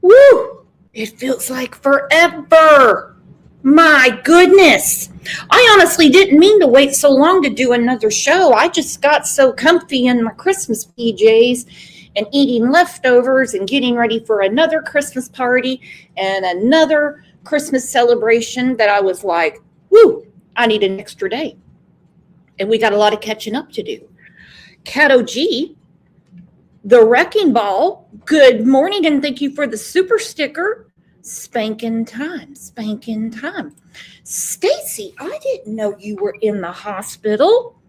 Woo! It feels like forever. My goodness. I honestly didn't mean to wait so long to do another show. I just got so comfy in my Christmas PJs and eating leftovers and getting ready for another Christmas party and another Christmas celebration that I was like, woo, I need an extra day. And we got a lot of catching up to do. Cato G, the Wrecking Ball, good morning and thank you for the super sticker. Spanking time. Stacy, I didn't know you were in the hospital.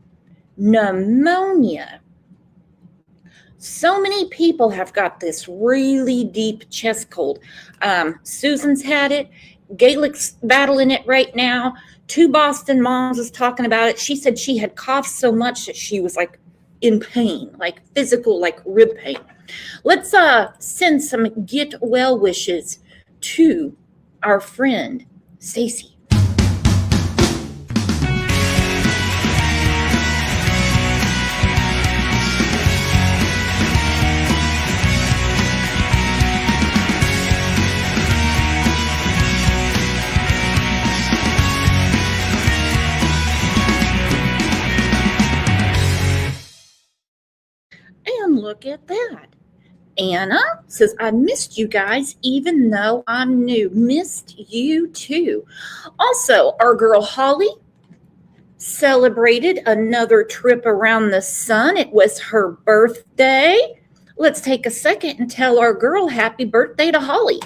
Pneumonia. So many people have got this really deep chest cold. Susan's had it. Gaelick's battling it right now. 2 Boston moms was talking about it. She said she had coughed so much that she was like in pain, like physical, like rib pain. Let's send some get well wishes to our friend Stacy. And look at that. Anna says, I missed you guys, even though I'm new. Missed you too. Also, our girl Holly celebrated another trip around the sun. It was her birthday. Let's take a second and tell our girl happy birthday to Holly.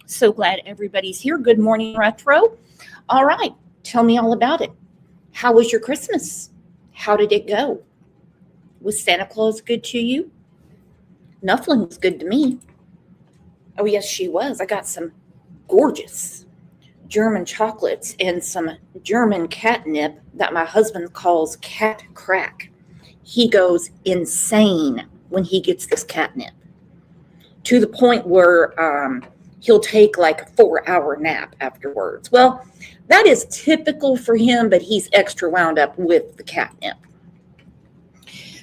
So glad everybody's here. Good morning, Retro. All right, tell me all about it. How was your Christmas? How did it go? Was Santa Claus good to you? Nufflin was good to me. Oh, yes, she was. I got some gorgeous German chocolates and some German catnip that my husband calls cat crack. He goes insane when he gets this catnip, to the point where he'll take like a 4-hour nap afterwards. Well, that is typical for him, but he's extra wound up with the catnip.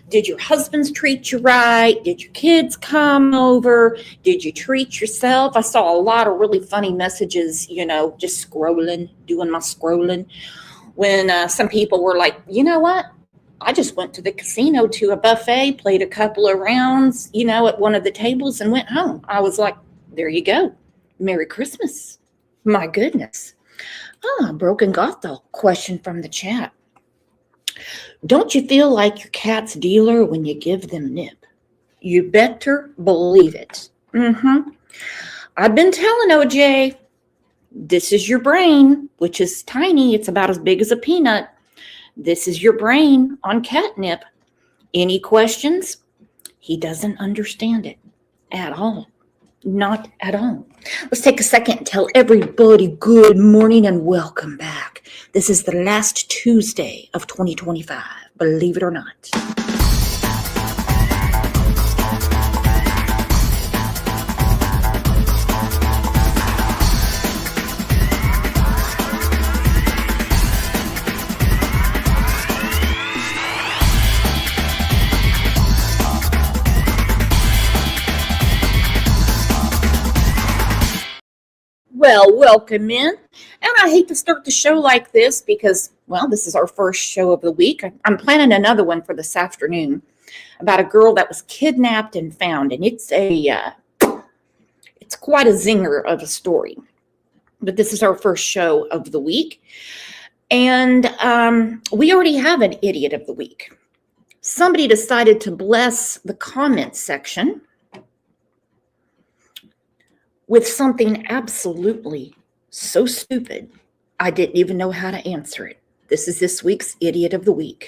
Did your husbands treat you right? Did your kids come over? Did you treat yourself? I saw a lot of really funny messages, just scrolling, doing my scrolling, when some people were like, you know what? I just went to the casino to a buffet, played a couple of rounds, at one of the tables and went home. I was like, there you go. Merry Christmas. My goodness. Broken Gothel question from the chat. Don't you feel like your cat's dealer when you give them nip? You better believe it. I've been telling OJ, this is your brain, which is tiny. It's about as big as a peanut. This is your brain on catnip. Any questions? He doesn't understand it at all. Not at all. Let's take a second and tell everybody good morning and welcome back. This is the last Tuesday of 2025, believe it or not. Well, welcome in. And I hate to start the show like this because, this is our first show of the week. I'm planning another one for this afternoon about a girl that was kidnapped and found. And it's quite a zinger of a story. But this is our first show of the week. And we already have an idiot of the week. Somebody decided to bless the comment section with something absolutely so stupid, I didn't even know how to answer it. This is this week's Idiot of the Week.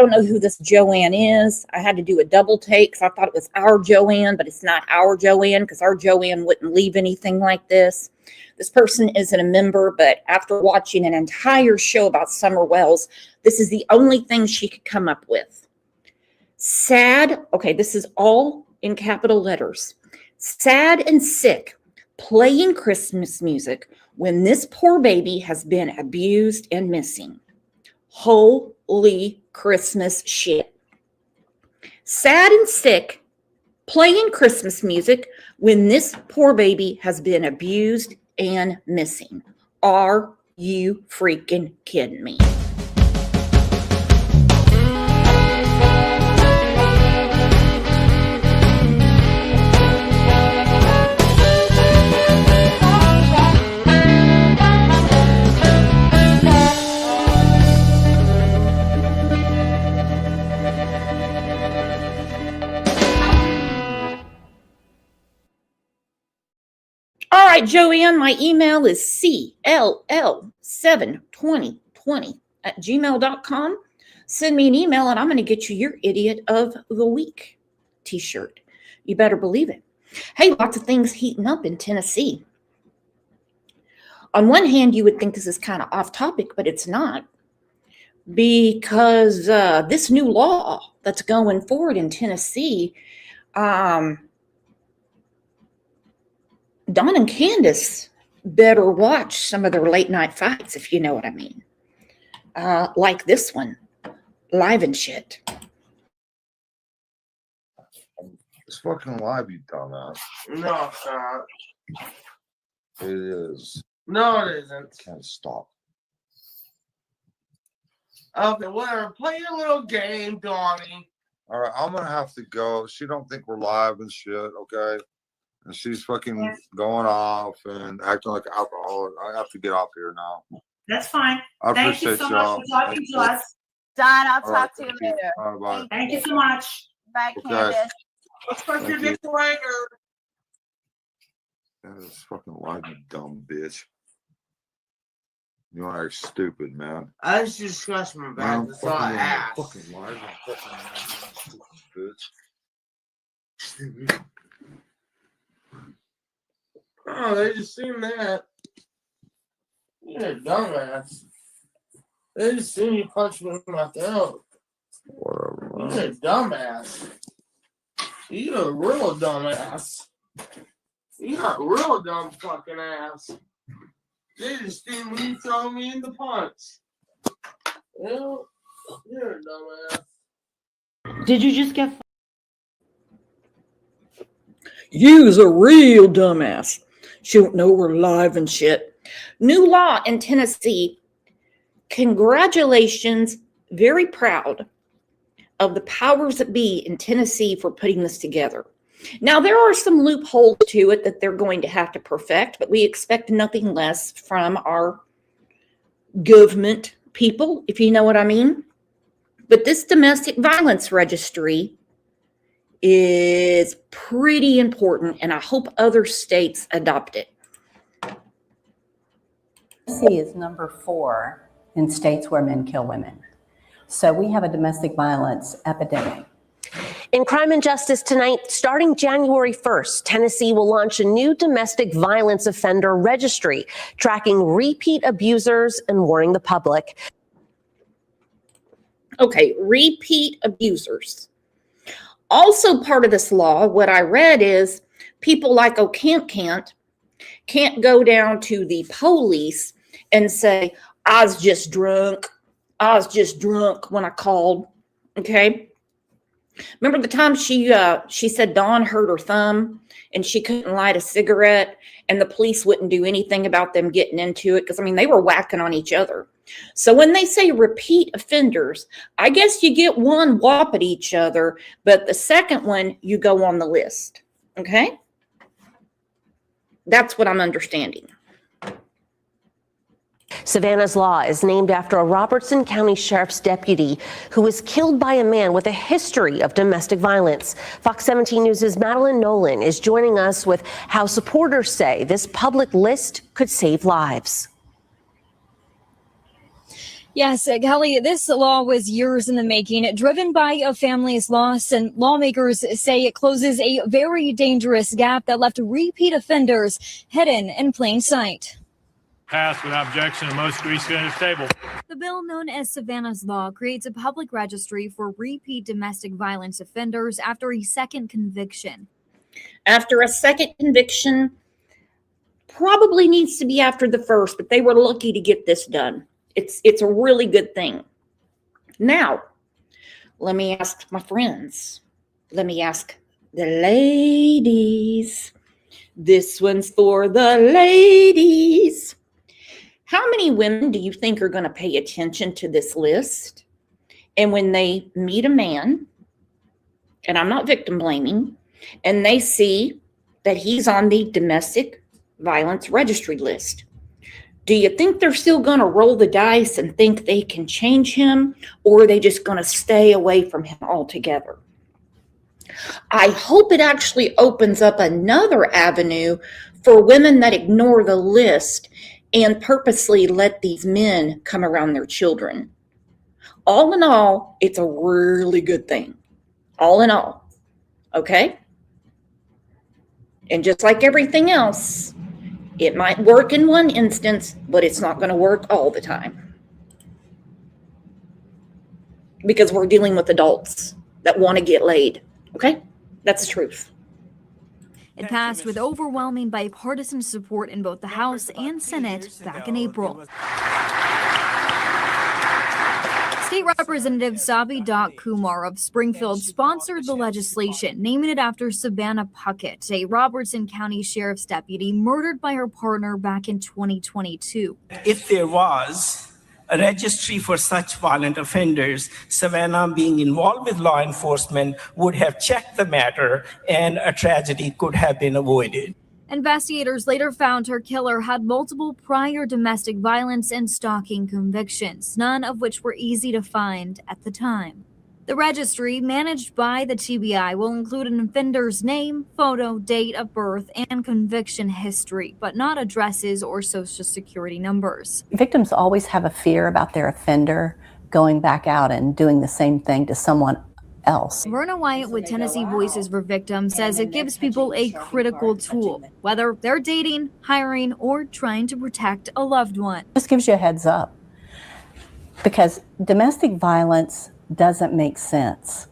don't know who this Joanne is. I had to do a double take because I thought it was our Joanne, but it's not our Joanne because our Joanne wouldn't leave anything like this. This person isn't a member, but after watching an entire show about Summer Wells, this is the only thing she could come up with. Sad, okay, this is all in capital letters. Sad and sick, playing Christmas music when this poor baby has been abused and missing. Holy Christmas shit. Sad and sick, playing Christmas music when this poor baby has been abused and missing. Are you freaking kidding me? All right, Joanne, my email is cll72020@gmail.com. Send me an email and I'm going to get you your Idiot of the Week t-shirt. You better believe it. Hey, lots of things heating up in Tennessee. On one hand, you would think this is kind of off topic, but it's not. Because this new law that's going forward in Tennessee, Don and Candace better watch some of their late night fights, if you know what I mean. Like this one, live and shit. It's fucking live, you dumbass. No, it's not. It is. No, it isn't. Can't stop. Okay, whatever. Play your little game, Donnie. All right, I'm gonna have to go. She don't think we're live and shit, okay? And she's fucking going off and acting like an alcoholic. I have to get off here now. That's fine. I Thank you appreciate so y'all. much for talking to us. Don, I'll All right, talk to you later. All right, bye. Thank you so much. Bye, Okay. Candace. Let's put your Thank you. dick later. That is fucking live, you dumb bitch. You are stupid, man. I just discussed my back. That's all I asked. Fucking live, you fucking bitch. Oh, they just seen that. You're a dumbass. They just seen you punch me in my throat. Whatever, man. You're a dumbass. You're a real dumbass. You're a real dumb fucking ass. They just seen when you throw me in the punch. You know, you're a dumbass. Did you just get... You's a real dumbass. She don't know we're live and shit. New law in Tennessee. Congratulations. Very proud of the powers that be in Tennessee for putting this together. Now, there are some loopholes to it that they're going to have to perfect, but we expect nothing less from our government people, if you know what I mean. But this domestic violence registry is pretty important, and I hope other states adopt it. Tennessee is number 4 in states where men kill women. So we have a domestic violence epidemic. In Crime and Justice tonight, starting January 1st, Tennessee will launch a new domestic violence offender registry, tracking repeat abusers and warning the public. Okay, repeat abusers. Also part of this law, what I read is people like Cant can't go down to the police and say, I was just drunk when I called, okay? Remember the time she said Dawn hurt her thumb and she couldn't light a cigarette and the police wouldn't do anything about them getting into it? Because, I mean, they were whacking on each other. So when they say repeat offenders, I guess you get one whop at each other, but the second one, you go on the list, okay? That's what I'm understanding. Savannah's Law is named after a Robertson County Sheriff's deputy who was killed by a man with a history of domestic violence. Fox 17 News' Madeline Nolan is joining us with how supporters say this public list could save lives. Yes, Kelly, this law was years in the making, driven by a family's loss, and lawmakers say it closes a very dangerous gap that left repeat offenders hidden in plain sight. Passed without objection and most agree to the table. The bill known as Savannah's Law creates a public registry for repeat domestic violence offenders after a second conviction. After a second conviction, probably needs to be after the first, but they were lucky to get this done. It's a really good thing. Now, let me ask my friends. Let me ask the ladies. This one's for the ladies. How many women do you think are going to pay attention to this list? And when they meet a man, and I'm not victim blaming, and they see that he's on the domestic violence registry list, do you think they're still going to roll the dice and think they can change him, or are they just going to stay away from him altogether? I hope it actually opens up another avenue for women that ignore the list and purposely let these men come around their children. All in all, it's a really good thing. All in all. Okay? And just like everything else, it might work in one instance, but it's not going to work all the time. Because we're dealing with adults that want to get laid. Okay? That's the truth. It passed with overwhelming bipartisan support in both the House and Senate back in April. State Representative Sabi Dot Kumar of Springfield sponsored the legislation, naming it after Savannah Puckett, a Robertson County Sheriff's deputy murdered by her partner back in 2022. If there was a registry for such violent offenders, Savannah, being involved with law enforcement, would have checked the matter and a tragedy could have been avoided. Investigators later found her killer had multiple prior domestic violence and stalking convictions, none of which were easy to find at the time. The registry, managed by the TBI, will include an offender's name, photo, date of birth, and conviction history, but not addresses or social security numbers. Victims always have a fear about their offender going back out and doing the same thing to someone else. Verna Wyatt with Tennessee Voices for Victims says it gives people a critical tool, whether they're dating, hiring, or trying to protect a loved one. It just gives you a heads up, because domestic violence doesn't make sense.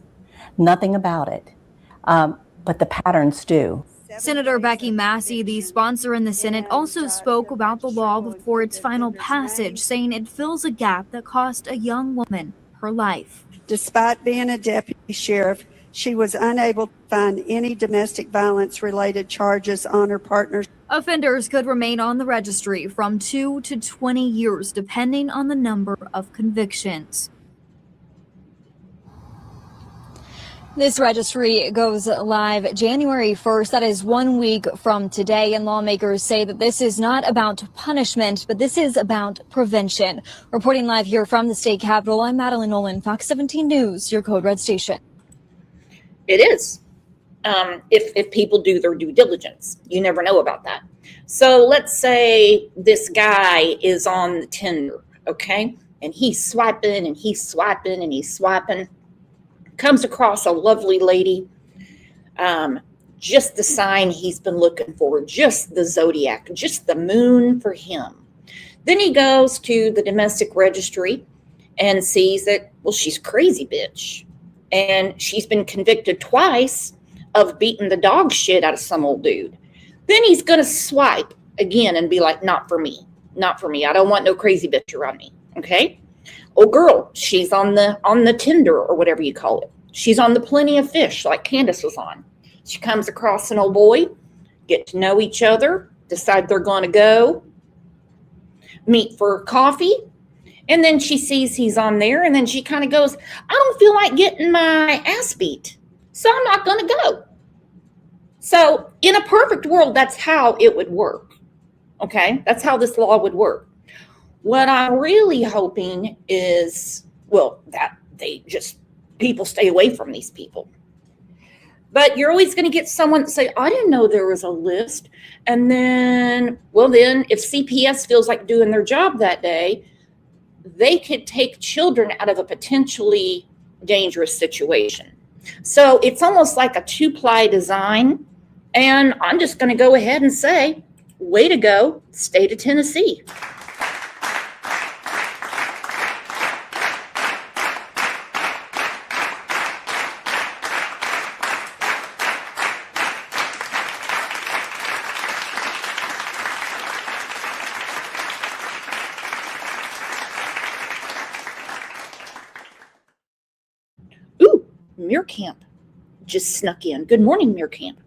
Nothing about it, but the patterns do. Senator Becky Massey, the sponsor in the Senate, also spoke about the law before its final passage, saying it fills a gap that cost a young woman her life. Despite being a deputy sheriff, she was unable to find any domestic violence related charges on her partner. Offenders could remain on the registry from 2 to 20 years, depending on the number of convictions. This registry goes live January 1st. That is 1 week from today. And lawmakers say that this is not about punishment, but this is about prevention. Reporting live here from the state capitol, I'm Madeline Nolan, Fox 17 News, your Code Red station. It is. If people do their due diligence, you never know about that. So let's say this guy is on the Tinder, okay? And he's swiping and he's swiping and he's swiping. Comes across a lovely lady, just the sign he's been looking for, just the zodiac, just the moon for him. Then he goes to the domestic registry and sees that, well, she's crazy bitch. And she's been convicted twice of beating the dog shit out of some old dude. Then he's going to swipe again and be like, not for me, not for me. I don't want no crazy bitch around me, okay? Oh, girl, she's on the Tinder or whatever you call it. She's on the Plenty of Fish like Candace was on. She comes across an old boy, get to know each other, decide they're going to go meet for coffee. And then she sees he's on there, and then she kind of goes, I don't feel like getting my ass beat, so I'm not going to go. So in a perfect world, that's how it would work. Okay? That's how this law would work. What I'm really hoping is, well, that people stay away from these people. But you're always going to get someone that say, I didn't know there was a list. And then, well, then if CPS feels like doing their job that day, they could take children out of a potentially dangerous situation. So it's almost like a two-ply design. And I'm just going to go ahead and say, way to go, state of Tennessee. Ooh, Muir Camp just snuck in. Good morning, Muir Camp.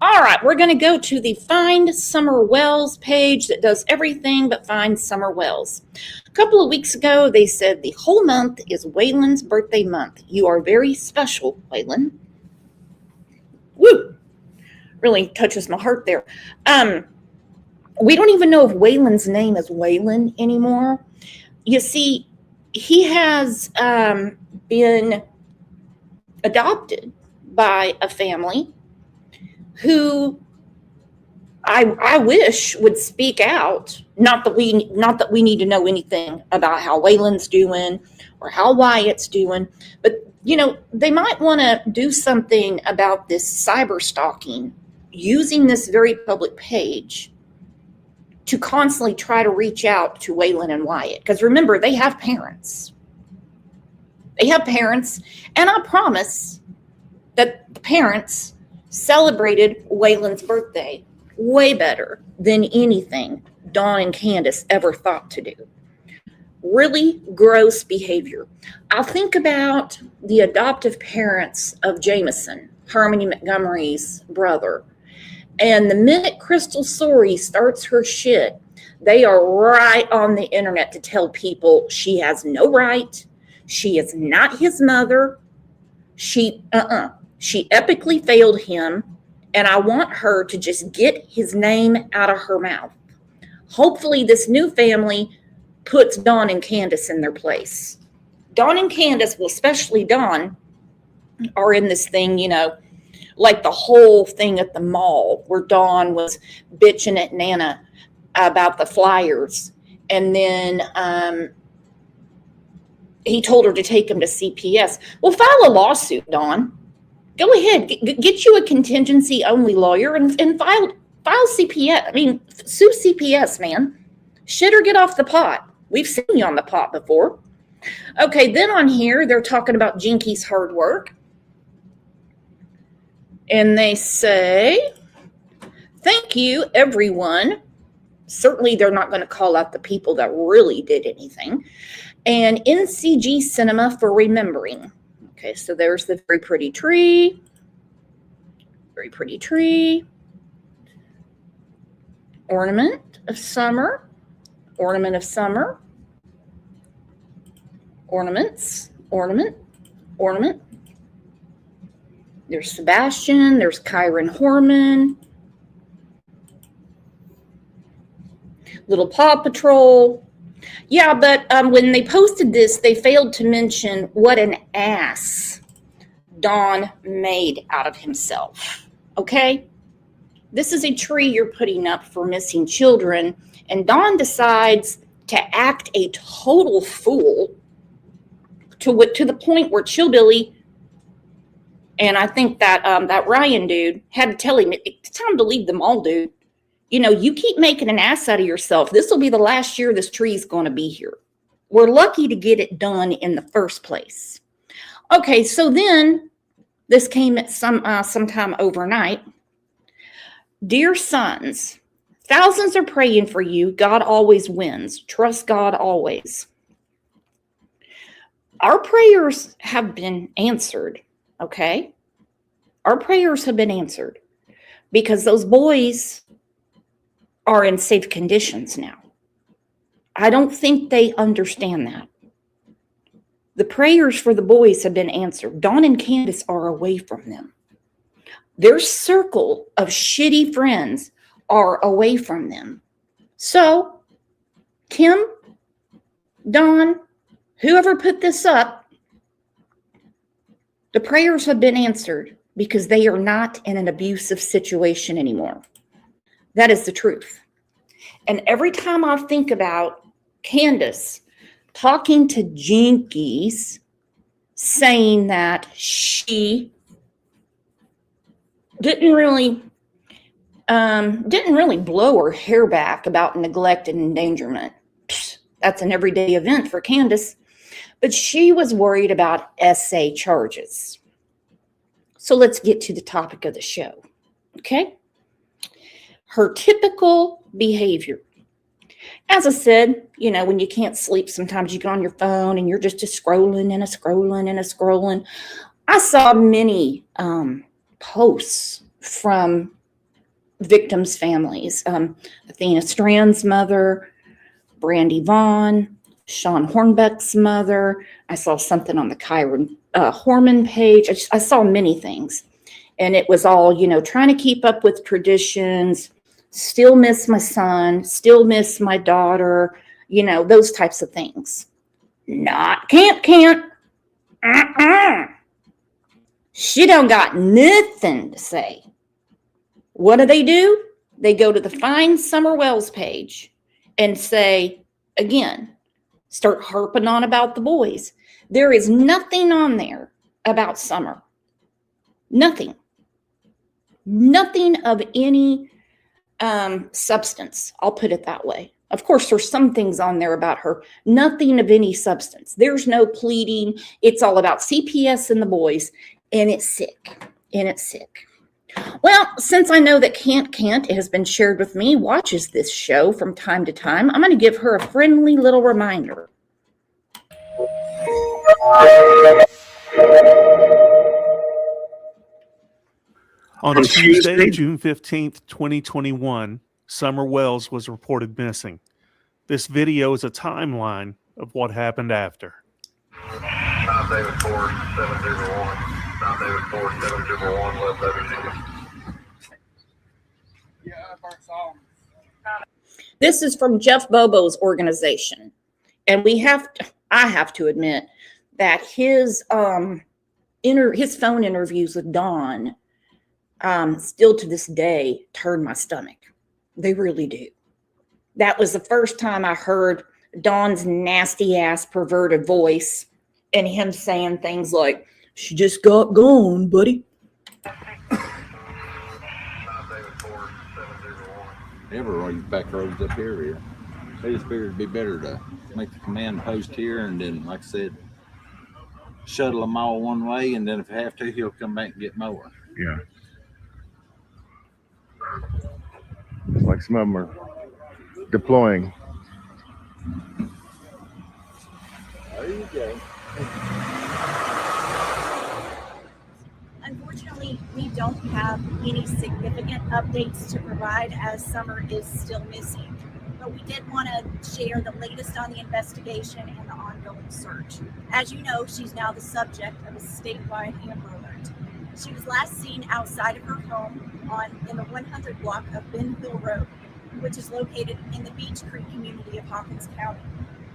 All right, we're going to go to the Find Summer Wells page that does everything but find summer wells. A couple of weeks ago, they said the whole month is Waylon's birthday month. You are very special, Waylon. Woo! Really touches my heart there. We don't even know if Waylon's name is Waylon anymore. You see, he has been adopted by a family who I wish would speak out. Not that we need to know anything about how Waylon's doing or how Wyatt's doing, but they might want to do something about this cyber stalking using this very public page to constantly try to reach out to Waylon and Wyatt. Because remember, they have parents. They have parents, and I promise that the parents celebrated Waylon's birthday way better than anything Dawn and Candace ever thought to do. Really gross behavior. I'll think about the adoptive parents of Jameson, Harmony Montgomery's brother. And the minute Crystal Sorey starts her shit, they are right on the internet to tell people she has no right. She is not his mother. She epically failed him, and I want her to just get his name out of her mouth. Hopefully this new family puts Dawn and Candace in their place. Dawn and Candace, well, especially Dawn, are in this thing, like the whole thing at the mall where Dawn was bitching at Nana about the flyers. And then he told her to take him to CPS. Well, file a lawsuit, Dawn. Go ahead, get you a contingency-only lawyer and file CPS. I mean, sue CPS, man. Shit or get off the pot. We've seen you on the pot before. Okay, then on here, they're talking about Jinky's hard work. And they say, thank you, everyone. Certainly, they're not going to call out the people that really did anything. And NCG Cinema for remembering. Okay, so there's the very pretty tree. Very pretty tree. Ornament of summer. Ornament of summer. Ornaments. Ornament. Ornament. There's Sebastian. There's Kyron Horman. Little Paw Patrol. Yeah, but when they posted this, they failed to mention what an ass Don made out of himself. Okay? This is a tree you're putting up for missing children, and Don decides to act a total fool to the point where Chillbilly and I think that that Ryan dude had to tell him, it's time to leave the mall, dude. You keep making an ass out of yourself. This will be the last year this tree's going to be here. We're lucky to get it done in the first place. Okay, so then this came at sometime overnight. Dear sons, thousands are praying for you. God always wins. Trust God always. Our prayers have been answered, okay? Our prayers have been answered because those boys are in safe conditions now. I don't think they understand that. The prayers for the boys have been answered. Dawn and Candace are away from them. Their circle of shitty friends are away from them. So, Kim, Dawn, whoever put this up, the prayers have been answered because they are not in an abusive situation anymore. That is the truth. And every time I think about Candace talking to Jinkies, saying that she didn't really blow her hair back about neglect and endangerment. Psst, that's an everyday event for Candace. But she was worried about SA charges. So let's get to the topic of the show, okay? Her typical behavior. As I said, you know, when you can't sleep, sometimes you get on your phone and you're just scrolling and scrolling. I saw many posts from victims' families. Athena Strand's mother, Brandy Vaughn, Sean Hornbeck's mother. I saw something on the Kyron Horman page. I saw many things. And it was all, you know, trying to keep up with traditions, still miss my son, still miss my daughter, you know, those types of things. Not Cant. She don't got nothing to say. What do? They go to the Find Summer Wells page and say, again, start harping on about the boys. There is nothing on there about Summer. Nothing of any substance. I'll put it that way. Of course, there's some things on there about her. Nothing of any substance. There's no pleading. It's all about CPS and the boys. And it's sick. Well, since I know that Cant, it has been shared with me, watches this show from time to time, I'm going to give her a friendly little reminder. On Tuesday, June 15th, 2021, Summer Wells was reported missing. This video is a timeline of what happened after. Tom David 4701. Tom David 4701. Left everything. This is from Jeff Bobo's organization. And I have to admit that his phone interviews with Dawn still to this day turn my stomach. They really do. That was the first time I heard Dawn's nasty ass perverted voice and him saying things like, "She just got gone, buddy." Ever these back roads up here. They just figured it'd be better to make the command post here and then, like I said, shuttle them all one way, and then if I have to, he'll come back and get more. Yeah. It's like some of them are deploying. There you go. Unfortunately, we don't have any significant updates to provide as Summer is still missing. But we did want to share the latest on the investigation and the ongoing search. As you know, she's now the subject of a statewide Amber Alert. She was last seen outside of her home in the 100 block of Ben Hill Road, which is located in the Beach Creek community of Hawkins County.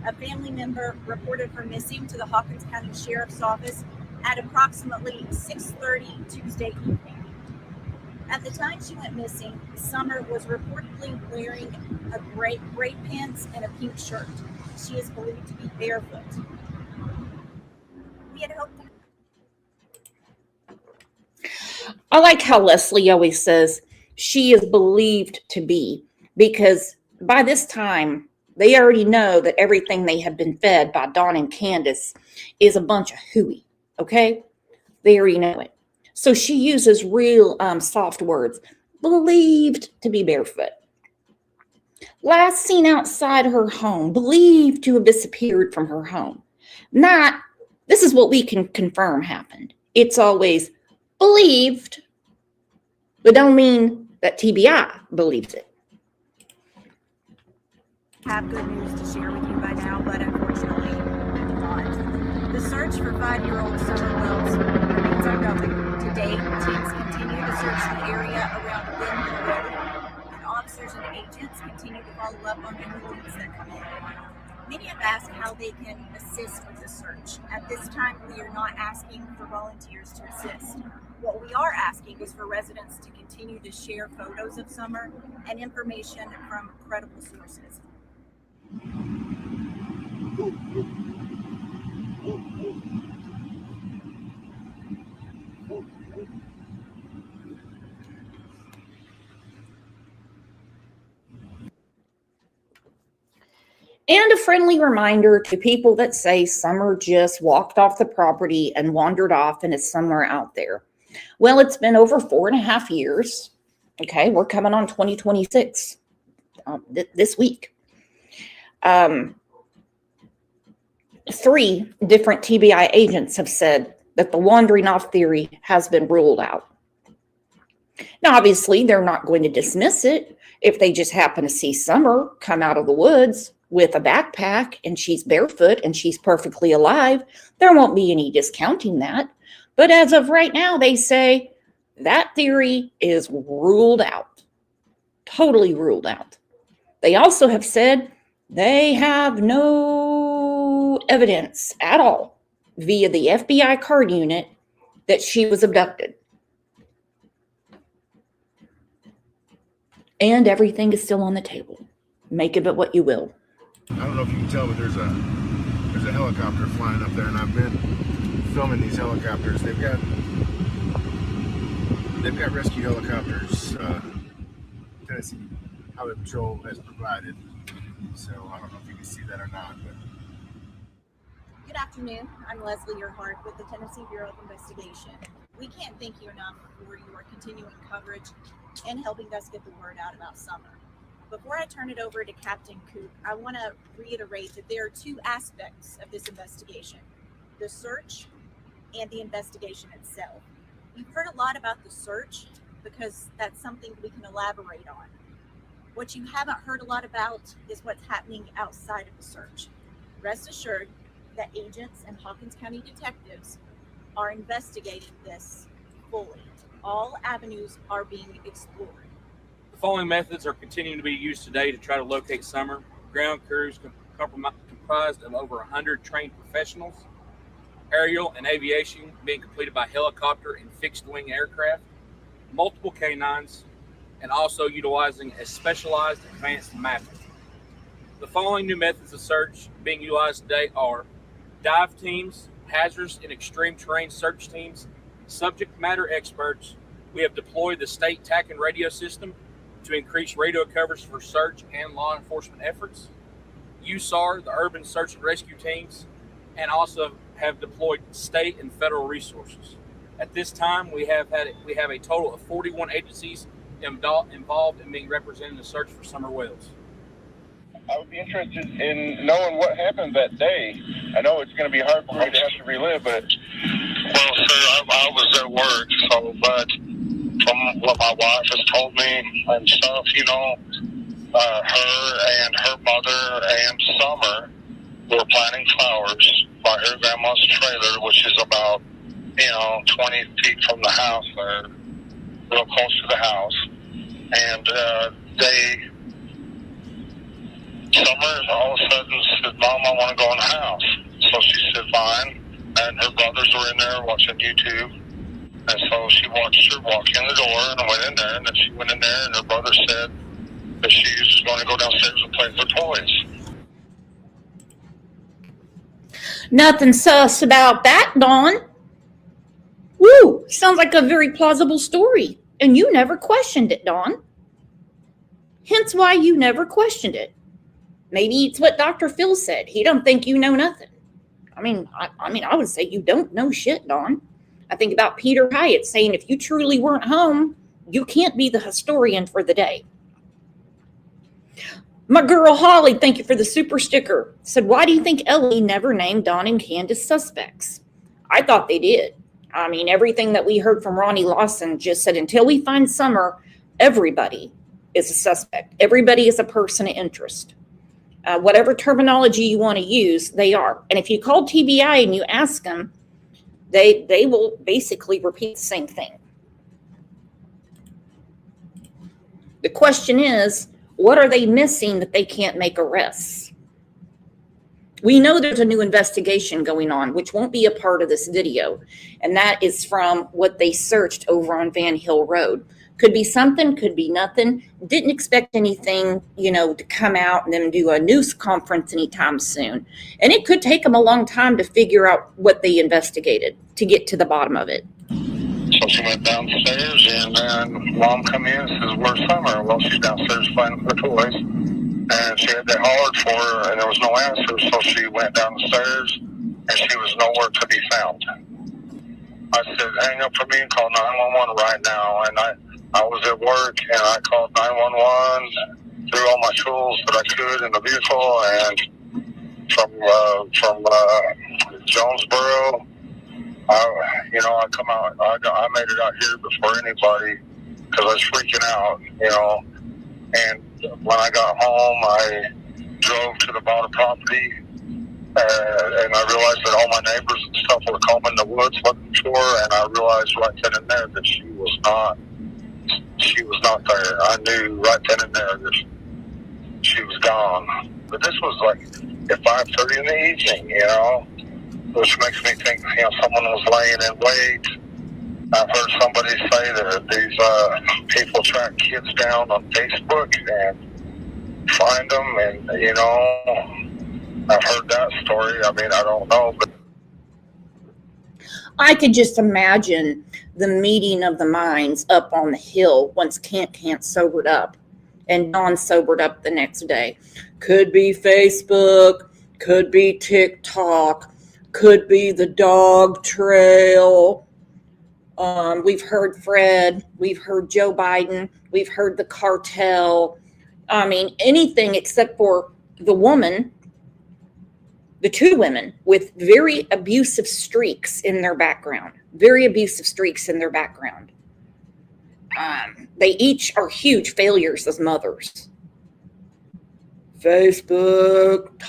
A family member reported her missing to the Hawkins County Sheriff's Office at approximately 6:30 Tuesday evening. At the time she went missing, Summer was reportedly wearing a gray pants and a pink shirt. She is believed to be barefoot. We had hoped. I like how Leslie always says she is believed to be, because by this time, they already know that everything they have been fed by Dawn and Candace is a bunch of hooey, okay? They already know it. So she uses real soft words, believed to be barefoot. Last seen outside her home, believed to have disappeared from her home. Not, this is what we can confirm happened. It's always believed, but don't mean that TBI believes it. Have good news to share with you by now, but unfortunately not. The search for 5-year-old Summer Wells remains ongoing. Today, teams continue to search the area around Ben Hill Road, and officers and agents continue to follow up on any leads that come in. Many have asked how they can assist with the search. At this time, we are not asking for volunteers to assist. What we are asking is for residents to continue to share photos of Summer and information from credible sources. And a friendly reminder to people that say Summer just walked off the property and wandered off and is somewhere out there. Well, it's been over 4.5 years. Okay, we're coming on 2026 this week. 3 different TBI agents have said that the wandering off theory has been ruled out. Now, obviously, they're not going to dismiss it if they just happen to see Summer come out of the woods with a backpack and she's barefoot and she's perfectly alive. There won't be any discounting that. But as of right now, they say that theory is ruled out, totally ruled out. They also have said they have no evidence at all via the FBI card unit that she was abducted. And everything is still on the table. Make of it what you will. I don't know if you can tell, but there's a helicopter flying up there, and I've been filming these helicopters. They've got rescue helicopters. Tennessee Highway Patrol has provided. So I don't know if you can see that or not. But. Good afternoon. I'm Leslie Earhart with the Tennessee Bureau of Investigation. We can't thank you enough for your continuing coverage and helping us get the word out about Summer. Before I turn it over to Captain Coop, I want to reiterate that there are 2 aspects of this investigation: the search and the investigation itself. You've heard a lot about the search because that's something we can elaborate on. What you haven't heard a lot about is what's happening outside of the search. Rest assured that agents and Hawkins County detectives are investigating this fully. All avenues are being explored. The following methods are continuing to be used today to try to locate Summer. Ground crews comprised of over 100 trained professionals. Aerial and aviation being completed by helicopter and fixed-wing aircraft. Multiple canines, and also utilizing a specialized advanced mapping. The following new methods of search being utilized today are dive teams, hazardous and extreme terrain search teams, subject matter experts. We have deployed the state TAC and radio system to increase radio coverage for search and law enforcement efforts. USAR, the urban search and rescue teams, and also have deployed state and federal resources. At this time, we have a total of 41 agencies involved in being represented in the search for Summer Wells. I would be interested in knowing what happened that day. I know it's going to be hard for me to have to relive, but... Well, sir, I was at work, but from what my wife has told me and stuff, her and her mother and Summer were planting flowers by her grandma's trailer, which is about, 20 feet from the house there, real close to the house. And Summer all of a sudden said, "Mom, I want to go in the house." So she said, "Fine." And her brothers were in there watching YouTube. And so she watched her walk in the door and went in there. And then she went in there and her brother said that she was just going to go downstairs and play with her toys. Nothing sus about that, Dawn. Woo! Sounds like a very plausible story. And you never questioned it, Dawn. Hence why you never questioned it. Maybe it's what Dr. Phil said. He don't think you know nothing. I would say you don't know shit, Dawn. I think about Peter Hyatt saying if you truly weren't home, you can't be the historian for the day. My girl Holly, thank you for the super sticker. Said, why do you think Ellie never named Dawn and Candace suspects? I thought they did. Everything that we heard from Ronnie Lawson just said until we find Summer, everybody is a suspect. Everybody is a person of interest. Whatever terminology you want to use, they are. And if you call TBI and you ask them, they will basically repeat the same thing. The question is, what are they missing that they can't make arrests? We know there's a new investigation going on, which won't be a part of this video. And that is from what they searched over on Van Hill Road. Could be something, could be nothing. Didn't expect anything, to come out and then do a news conference anytime soon. And it could take them a long time to figure out what they investigated to get to the bottom of it. So she went downstairs, and then Mom come in and says, "Where's Summer?" Well, she's downstairs playing with her toys, and they hollered for her, and there was no answer. So she went downstairs, and she was nowhere to be found. I said, "Hang up for me and call 911 right now." And I was at work, and I called 911, threw all my tools that I could in the vehicle, and from Jonesboro, I come out. I made it out here before anybody because I was freaking out, And when I got home, I drove to the bottom property, and I realized that all my neighbors and stuff were combing the woods looking for her, and I realized right then and there that she was not there. I knew right then and there that she was gone. But this was like at 5:30 in the evening, which makes me think, someone was laying in wait. I've heard somebody say that these people track kids down on Facebook and find them, and I've heard that story. I mean, I don't know, but I could just imagine the meeting of the minds up on the hill once Cant sobered up and Dawn sobered up the next day. Could be Facebook, could be TikTok, could be the dog trail. We've heard Fred, we've heard Joe Biden, we've heard the cartel. I mean, anything except for the woman, the two women with very abusive streaks in their background. They each are huge failures as mothers. Facebook,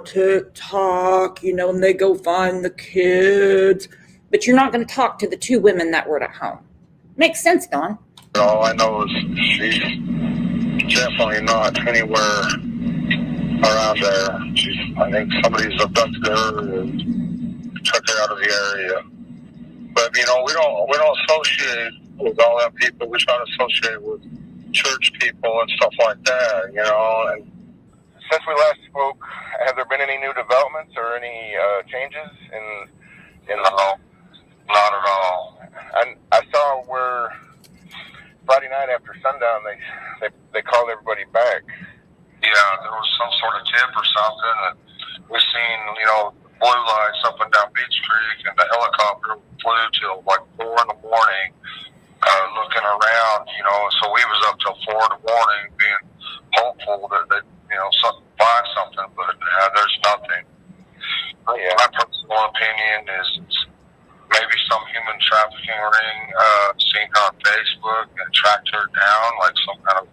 TikTok, and they go find the kids. But you're not going to talk to the two women that were at home. Makes sense, Dawn. all I know is she's definitely not anywhere around there. I think somebody's abducted her and took her out of the area. But we don't associate with all that people. We try to associate with church people and stuff like that, And since we last spoke, have there been any new developments or any changes in? No, not at all. And I saw where Friday night after sundown they called everybody back. Yeah, there was some sort of tip or something, and we seen blue lights up and down Beach Creek, and the helicopter flew till like 4 in the morning, looking around. So we was up till 4 in the morning, being hopeful that they find something, but there's nothing. Yeah. My personal opinion is maybe some human trafficking ring seen her on Facebook and tracked her down, like some kind of,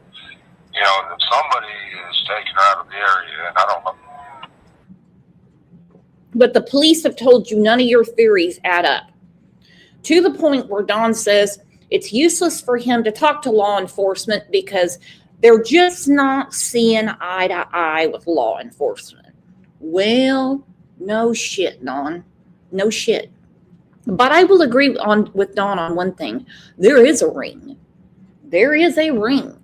somebody is taking her out of the area, and I don't know. But the police have told you none of your theories add up. To the point where Dawn says it's useless for him to talk to law enforcement because they're just not seeing eye to eye with law enforcement. Well, no shit, Dawn. No shit. But I will agree with Dawn on one thing. There is a ring. There is a ring.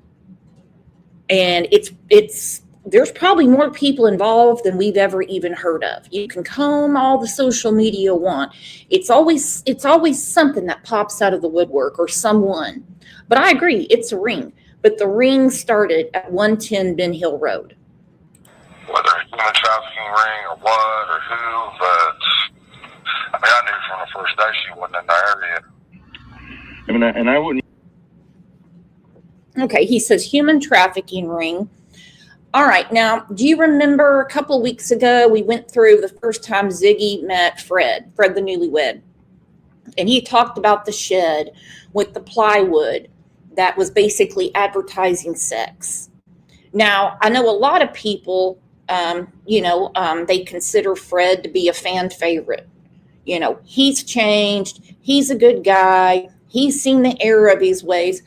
And there's probably more people involved than we've ever even heard of. You can comb all the social media you want. It's always something that pops out of the woodwork or someone. But I agree, it's a ring. But the ring started at 110 Ben Hill Road. Whether a human trafficking ring or what or who, but I knew from the first day she wasn't in the area. And I wouldn't. Okay, he says human trafficking ring. All right, now, do you remember a couple of weeks ago we went through the first time Ziggy met Fred the newlywed, and he talked about the shed with the plywood that was basically advertising sex. Now, I know a lot of people, they consider Fred to be a fan favorite. He's changed. He's a good guy. He's seen the error of his ways.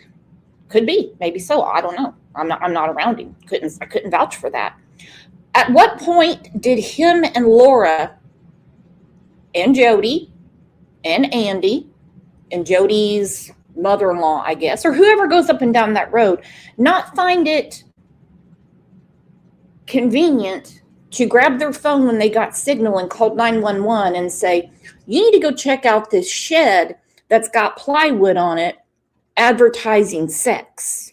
Could be, maybe so. I don't know. I'm not around him. I couldn't vouch for that. At what point did him and Laura and Jody and Andy and Jody's mother-in-law, I guess, or whoever goes up and down that road, not find it convenient to grab their phone when they got signal and called 911 and say, you need to go check out this shed that's got plywood on it advertising sex.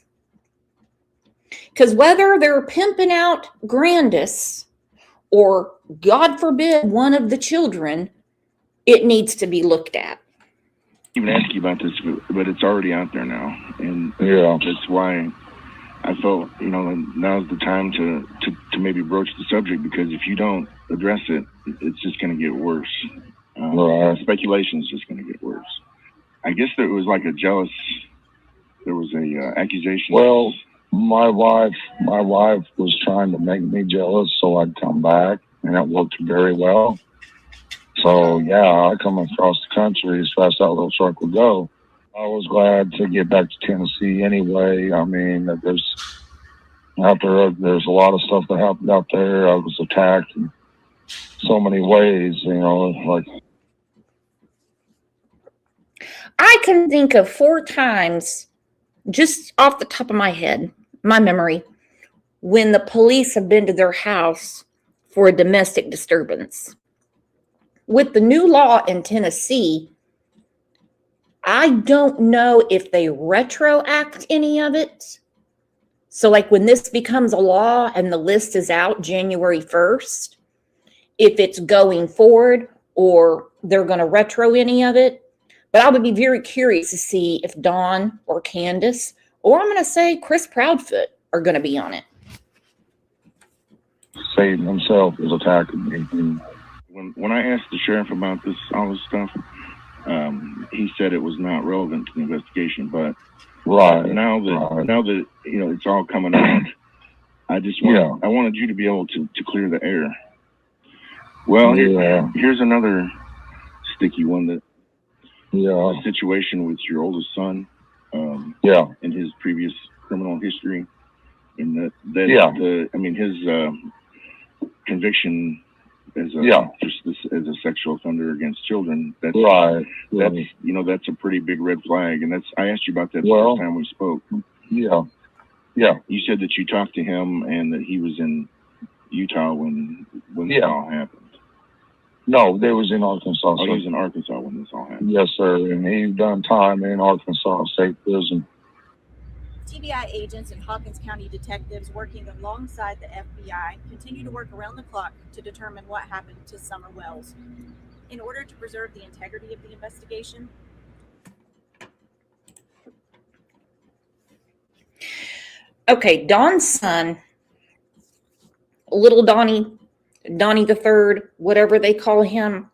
Because whether they're pimping out Grandis or, God forbid, one of the children, it needs to be looked at. Even ask you about this, but it's already out there now, and that's why I felt now's the time to maybe broach the subject, because if you don't address it, it's just going to get worse. Speculation is just going to get worse. I guess there was like there was a accusation. Well, my wife was trying to make me jealous so I'd come back, and it worked very well. So yeah, I come across the country as fast as that little truck would go. I was glad to get back to Tennessee anyway. I mean, there's a lot of stuff that happened out there. I was attacked in so many ways, like. I can think of 4 times, just off the top of my head, my memory, when the police have been to their house for a domestic disturbance. With the new law in Tennessee, I don't know if they retroact any of it. So like when this becomes a law and the list is out January 1st, if it's going forward or they're going to retro any of it. But I would be very curious to see if Dawn or Candace, or I'm going to say Chris Proudfoot, are going to be on it. Satan himself is attacking me. When I asked the sheriff about all this stuff, he said it was not relevant to the investigation. But now that it's all coming out, I wanted you to be able to clear the air. Well, here's another sticky one. The situation with your oldest son, and his previous criminal history, and his conviction as a sexual offender against children. That's a pretty big red flag, and I asked you about that the first time we spoke. You said that you talked to him and that he was in Utah when this all happened. No, they was in Arkansas. Oh, he was in Arkansas when this all happened. Yes, sir, and he done time in Arkansas State Prison. TBI agents and Hawkins County detectives working alongside the FBI continue to work around the clock to determine what happened to Summer Wells. In order to preserve the integrity of the investigation, Okay, Dawn's son, little Donnie the Third, whatever they call him,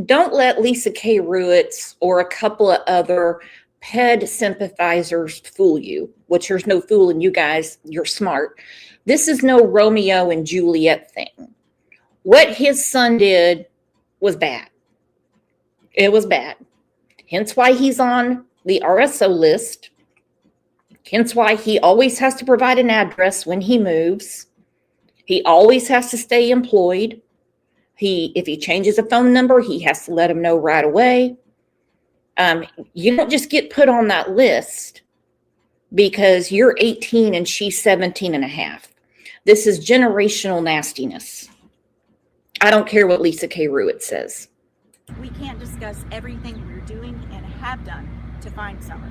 don't let Lisa K. Ruetz or a couple of other PED sympathizers fool you, which there's no fooling you guys. You're smart. This is no Romeo and Juliet thing. What his son did was bad. It was bad. Hence why he's on the RSO list. Hence why he always has to provide an address when he moves. He always has to stay employed. If he changes a phone number, he has to let him know right away. You don't just get put on that list because you're 18 and she's 17 and a half. This is generational nastiness. I don't care what Lisa K. Ruetz says. we can't discuss everything we're doing and have done to find Summer.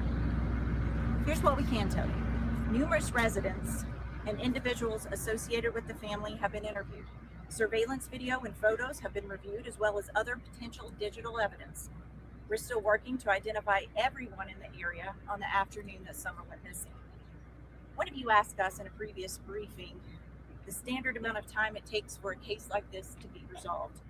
Here's what we can tell you. Numerous residents and individuals associated with the family have been interviewed. Surveillance video and photos have been reviewed, as well as other potential digital evidence. We're still working to identify everyone in the area on the afternoon that Summer went missing. One of you asked us in a previous briefing the standard amount of time it takes for a case like this to be resolved.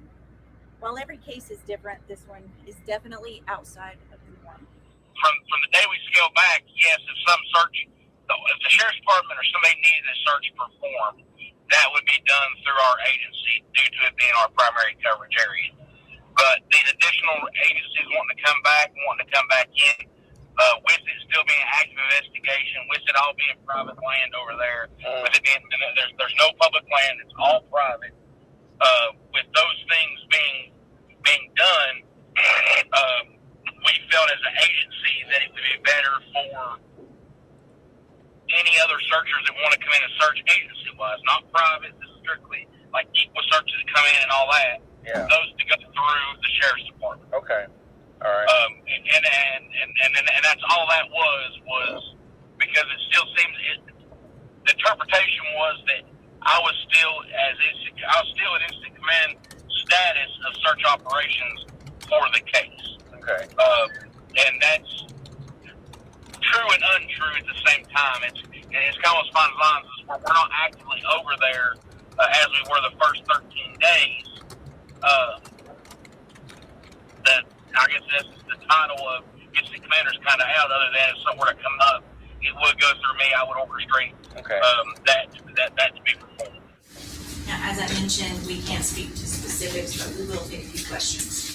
While every case is different, this one is definitely outside of the norm. From the day we scale back, yes, if some search, if the sheriff's department or somebody needed a search performed, that would be done through our agency due to it being our primary coverage area. But these additional agencies wanting to come back in, with it still being an active investigation, with it all being private land over there, with it being, there's no public land, it's all private. With those things being done, we felt as an agency that it would be better for any other searchers that want to come in and search agency-wise, not private, this is strictly like equal searches that come in and all that. Yeah. Those to go through the sheriff's department. Okay. All right. And that's all that was because it still seems the interpretation was that I was still at instant command status of search operations for the case. Okay. And that's true and untrue at the same time. It's kind of fine lines where we're not actively over there as we were the first 13 days. That I guess that's the title of instant commander's kind of out. Other than if somewhere to come up, it would go through me. I would orchestrate that to be performed. Now, as I mentioned, we can't speak to specifics, but we will take a few questions.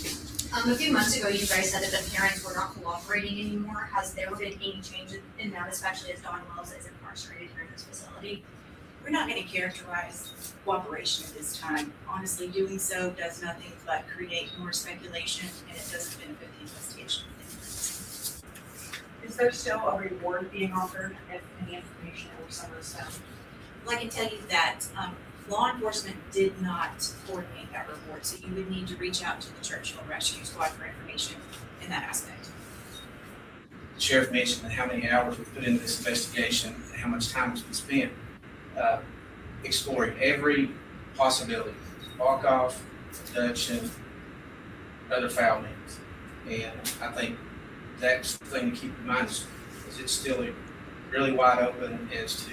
A few months ago, you guys said that the parents were not cooperating anymore. Has there been any change in that, especially as Don Wells is incarcerated here in this facility? We're not going to characterize cooperation at this time. Honestly, doing so does nothing but create more speculation, and it doesn't benefit the investigation. Is there still a reward being offered if any information or some of the stuff? Well, I can tell you that law enforcement did not coordinate that report, so you would need to reach out to the Churchill Rescue Squad for information in that aspect. The sheriff mentioned how many hours we've put into this investigation and how much time has been spent exploring every possibility, walk-off, abduction, other foul means. And I think that's the thing to keep in mind is it's still really wide open as to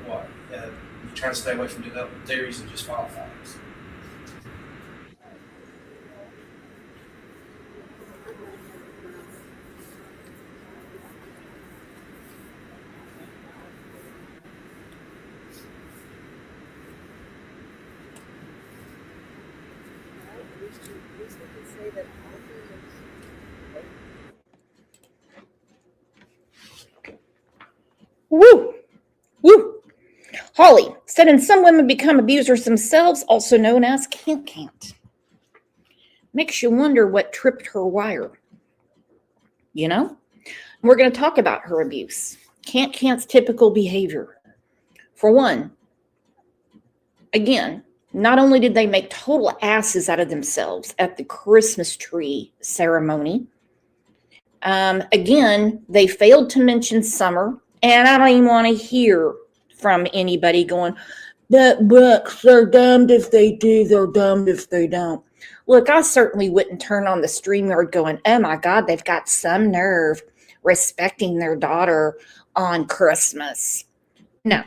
what. You try to stay away from developing theories and just follow facts. Woo! Woo! Holly said, and some women become abusers themselves, also known as Cant. Makes you wonder what tripped her wire. You know? We're going to talk about her abuse. Cant's typical behavior. For one, again, not only did they make total asses out of themselves at the Christmas tree ceremony, again, they failed to mention Summer. And I don't even want to hear from anybody going, that books, they're damned if they do, they're damned if they don't. Look, I certainly wouldn't turn on the StreamYard going, oh my God, they've got some nerve respecting their daughter on Christmas. No.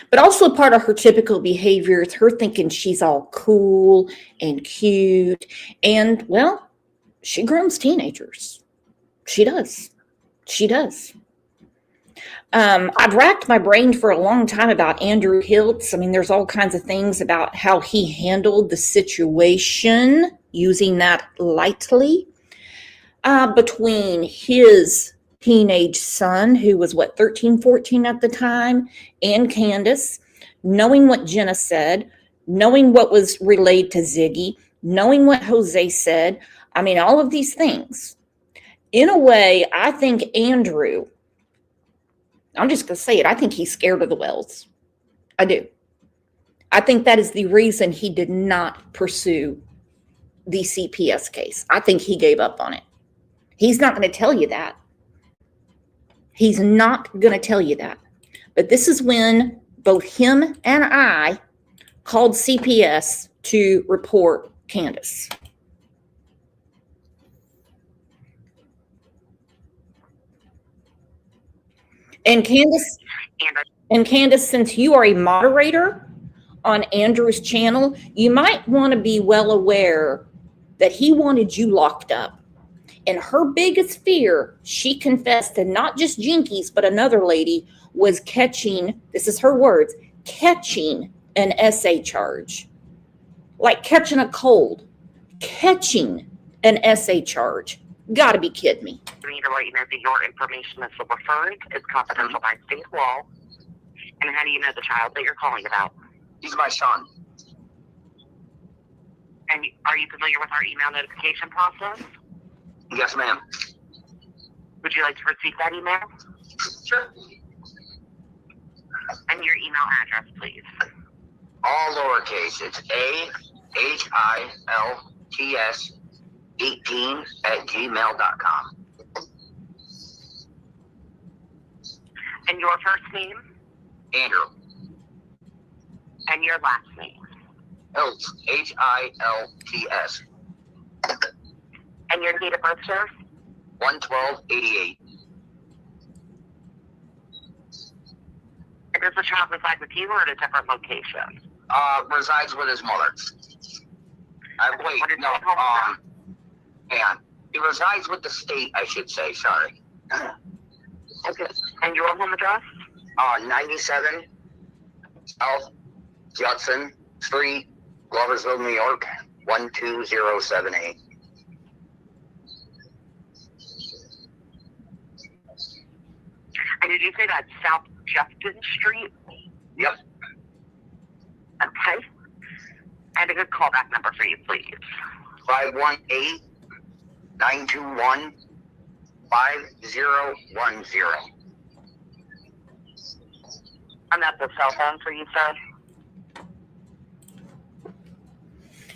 But also part of her typical behavior is her thinking she's all cool and cute. And, well, she grooms teenagers. She does. I've racked my brain for a long time about Andrew Hiltz. I mean, there's all kinds of things about how he handled the situation, using that lightly, between his teenage son, who was, 13, 14 at the time, and Candace, knowing what Jenna said, knowing what was relayed to Ziggy, knowing what Jose said. I mean, all of these things. In a way, I think Andrew, I'm just going to say it, I think he's scared of the Wells. I do. I think that is the reason he did not pursue the CPS case. I think he gave up on it. He's not going to tell you that. He's not going to tell you that. But this is when both him and I called CPS to report Candace. And Candace, since you are a moderator on Andrew's channel, you might want to be well aware that he wanted you locked up. And her biggest fear, she confessed to not just Jinkies, but another lady, was catching, this is her words, catching an SA charge. Like catching a cold. Catching an SA charge. Gotta be kidding me. We need to let you know that your information is referred is confidential by state law. And how do you know the child that you're calling about? He's my son. And are you familiar with our email notification process? Yes, ma'am. Would you like to receive that email? Sure. And your email address, please. All lowercase. It's AHILTS18@gmail.com. And your first name? Andrew. And your last name? Hilts. HILTS. And your date of birth, sir? 1/12/88. And does the child reside with you or at a different location? Resides with his mother. Wait, no, hang on. He resides with the state, I should say, sorry. Okay. And your home address? 97 South Judson Street, Gloversville, New York, 12078. And did you say that's South Judson Street? Yep. Okay. And a good callback number for you, please. 518-921-5010. And that's a cell phone for you, sir?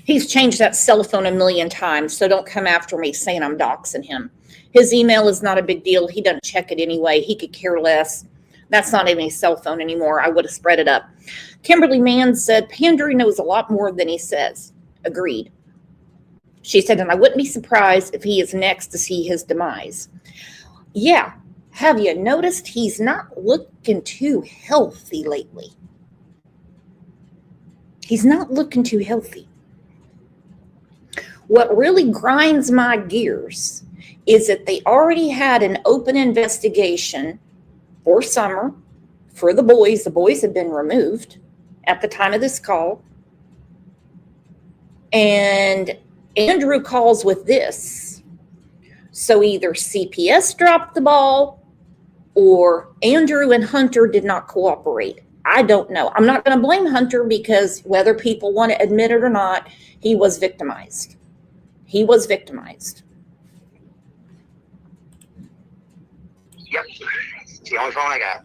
He's changed that cell phone a million times, so don't come after me saying I'm doxing him. His email is not a big deal. He doesn't check it anyway. He could care less. That's not even a cell phone anymore. I would have spread it up. Kimberly Mann said, Pandry knows a lot more than he says. Agreed. She said, and I wouldn't be surprised if he is next to see his demise. Yeah. Have you noticed he's not looking too healthy lately? He's not looking too healthy. What really grinds my gears is that they already had an open investigation for Summer for the boys. The boys have been removed at the time of this call. And Andrew calls with this. So either CPS dropped the ball or Andrew and Hunter did not cooperate. I don't know. I'm not going to blame Hunter because whether people want to admit it or not, he was victimized. He was victimized. Yep. It's the only phone I got.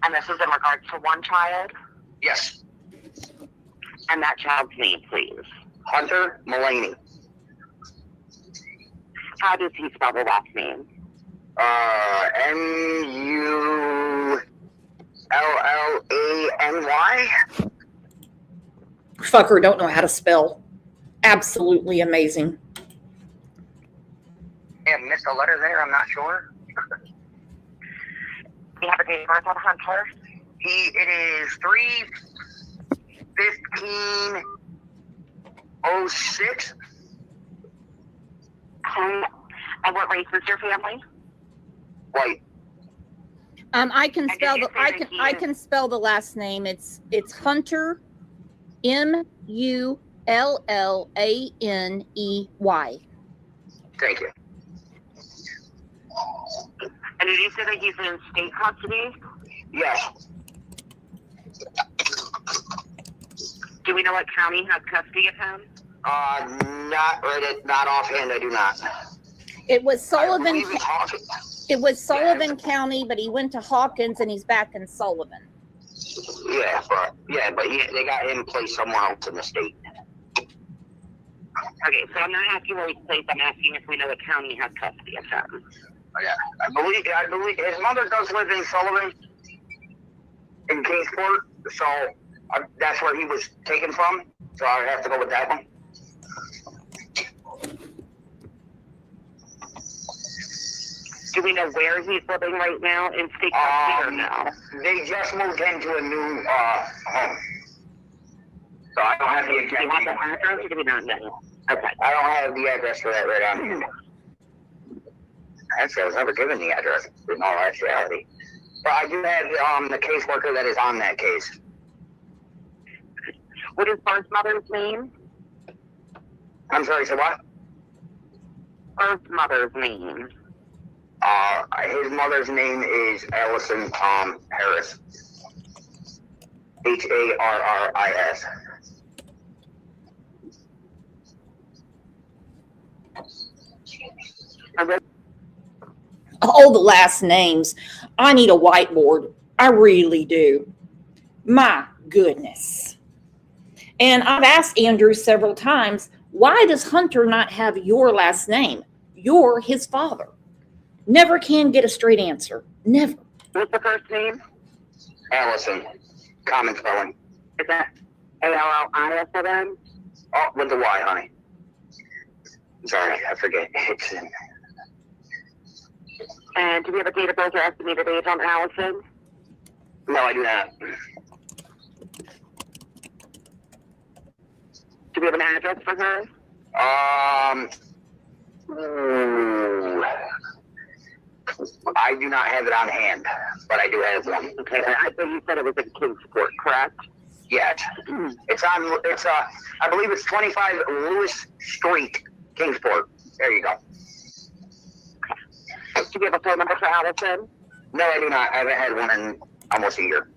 And this is in regards to one child? Yes. And that child's name, please. Hunter Mulaney. How does he spell the last name? Mullany. Fucker don't know how to spell. Absolutely amazing. Yeah, missed a letter there, I'm not sure. You have a date of birth on Hunter? It is 3/15/06. And what race is your family? White. I can spell I can spell the last name. It's Hunter, Mullaney. Thank you. And did you say that he's in state custody? Yes. Do we know what county has custody of him? Not offhand, I do not. It was Sullivan. It was Hawkins. It was Sullivan County, but he went to Hawkins and he's back in Sullivan. Yeah, but they got him placed somewhere else in the state. Okay, so I'm not asking where he's placed. I'm asking if we know what county has custody of him. Yeah, I believe his mother does live in Sullivan, in Kingsport, so that's where he was taken from. So I would have to go with that one. Do we know where he's living right now in state custody or no? They just moved him to a new home. So I don't have the exact. Do you have the address or do we not know? Okay. I don't have the address for that right on here. Actually, I was never given the address in all actuality. But I do have the caseworker that is on that case. What is Bart's mother's name? I'm sorry, so what? Bart's mother's name. His mother's name is Allison Harris. Harris. All the last names. I need a whiteboard. I really do. My goodness. And I've asked Andrew several times, why does Hunter not have your last name? You're his father. Never can get a straight answer. Never. What's the first name? Allison. Common spelling. Is that A-L-L-I-S-O-N? Oh, with the Y, honey. Sorry, I forget. It's in. And do we have a date of birth or estimated age on Allison? No, I do not. Do we have an address for her? I do not have it on hand, but I do have one. Okay, I think you said it was in Kingsport, correct? Yes. I believe it's 25 Lewis Street, Kingsport. There you go. Do you have a phone number for Allison? No, I do not. I haven't had one in almost a year.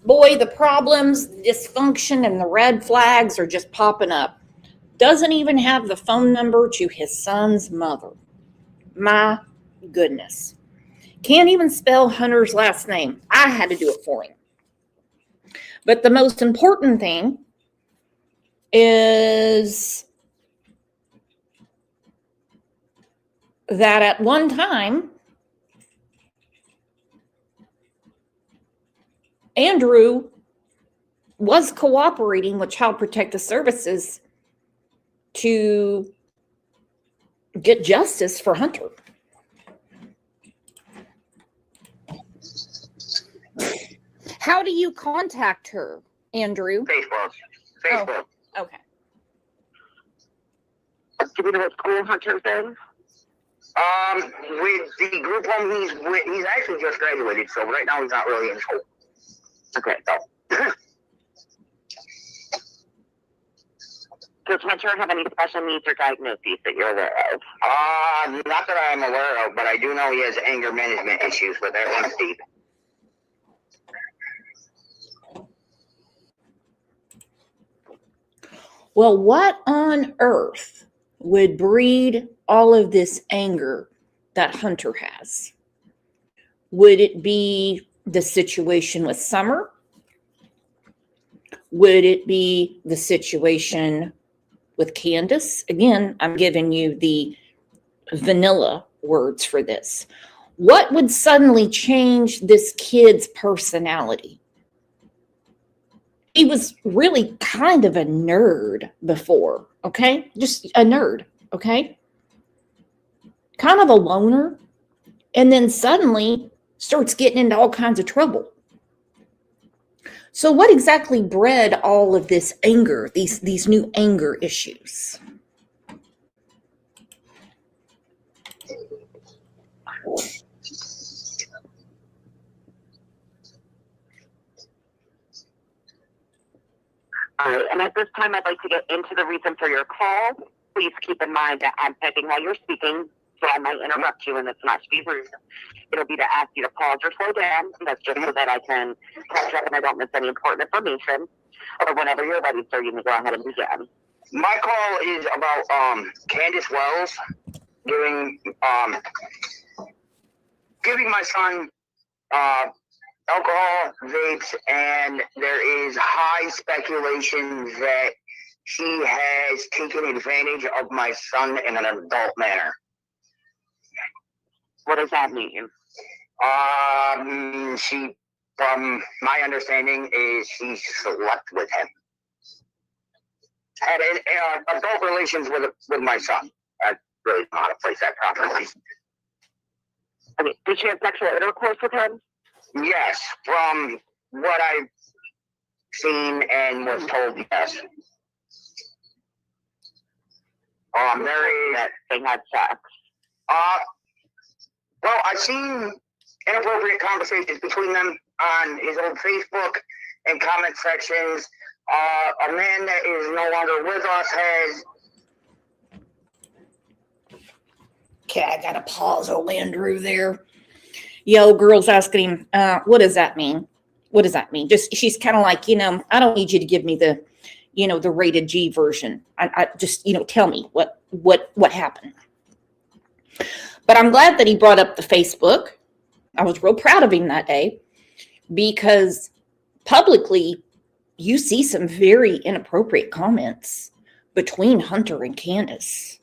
Boy, the problems, the dysfunction, and the red flags are just popping up. Doesn't even have the phone number to his son's mother. My goodness. Can't even spell Hunter's last name. I had to do it for him. But the most important thing is that at one time, Andrew was cooperating with Child Protective Services to get justice for Hunter. How do you contact her, Andrew? Facebook. Oh, okay. Do we know what school Hunter's in? With the group home he's with, he's actually just graduated, so right now he's not really in school. Okay, so. Does Hunter have any special needs or diagnoses that you're aware of? Not that I'm aware of, but I do know he has anger management issues, but that one's deep. Well, what on earth would breed all of this anger that Hunter has? Would it be the situation with Summer? Would it be the situation with Candace? Again, I'm giving you the vanilla words for this. What would suddenly change this kid's personality? He was really kind of a nerd before, okay? Just a nerd, okay? Kind of a loner. And then suddenly starts getting into all kinds of trouble. So what exactly bred all of this anger, these new anger issues? All right, and at this time, I'd like to get into the reason for your call. Please keep in mind that I'm typing while you're speaking, so I might interrupt you, and it's not to be rude. It'll be to ask you to pause or slow down, and that's just so that I can catch up and I don't miss any important information. Or whenever you're ready, sir, you can go ahead and begin. My call is about Candace Wells giving my son alcohol, vapes, and there is high speculation that she has taken advantage of my son in an adult manner. What does that mean? She, from my understanding, is she slept with him. Had adult relations with my son. I really don't know how to place that properly. I mean, did she have sexual intercourse with him? Yes, from what I've seen and was told, yes. There is that they had sex. Well, I've seen inappropriate conversations between them on his old Facebook and comment sections. A man that is no longer with us has. Okay, I gotta pause old Andrew there. Yo, girl's asking him, what does that mean? What does that mean? Just, she's kind of like, I don't need you to give me the, the rated G version. I just, tell me what happened. But I'm glad that he brought up the Facebook. I was real proud of him that day because publicly you see some very inappropriate comments between Hunter and Candace.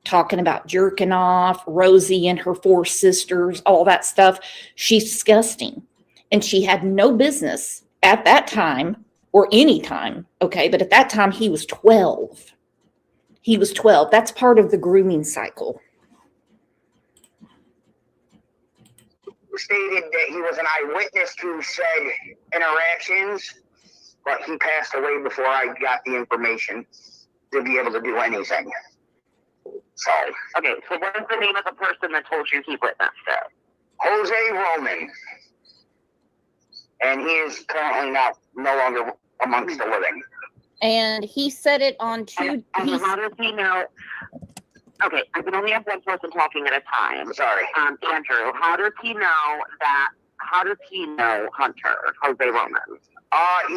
Talking about jerking off, Rosie and her 4 sisters, all that stuff. She's disgusting. And she had no business at that time or any time, okay? But at that time, he was 12. He was 12. That's part of the grooming cycle. Stated that he was an eyewitness to said interactions, but he passed away before I got the information to be able to do anything. So, Okay, so what is the name of the person that told you he witnessed it? Jose Roman. And he is currently no longer amongst the living. And he said it on two. And how does he know? Okay, I can only have one person talking at a time. Sorry. Andrew, how does he know Hunter, Jose Roman?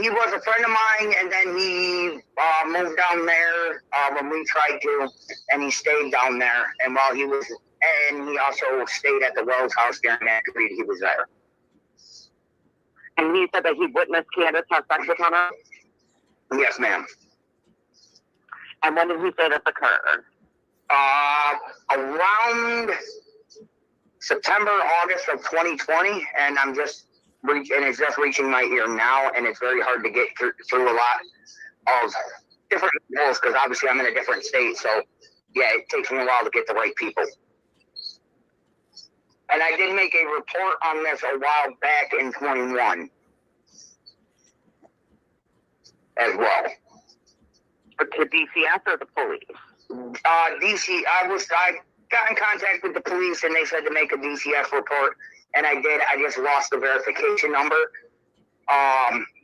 He was a friend of mine, and then he moved down there when we tried to, and he stayed down there. And while he was, and he also stayed at the Wells house during that period he was there. And he said that he witnessed Candace have sex with Hunter? Yes, ma'am. And when did he say this occurred? Around September, August of 2020, and it's just reaching my ear now, and it's very hard to get through a lot of different rules because obviously I'm in a different state, so yeah, it takes me a while to get the right people. And I did make a report on this a while back in 21 as well. To DCS or the police? I got in contact with the police and they said to make a DCF report, and I did. I just lost the verification number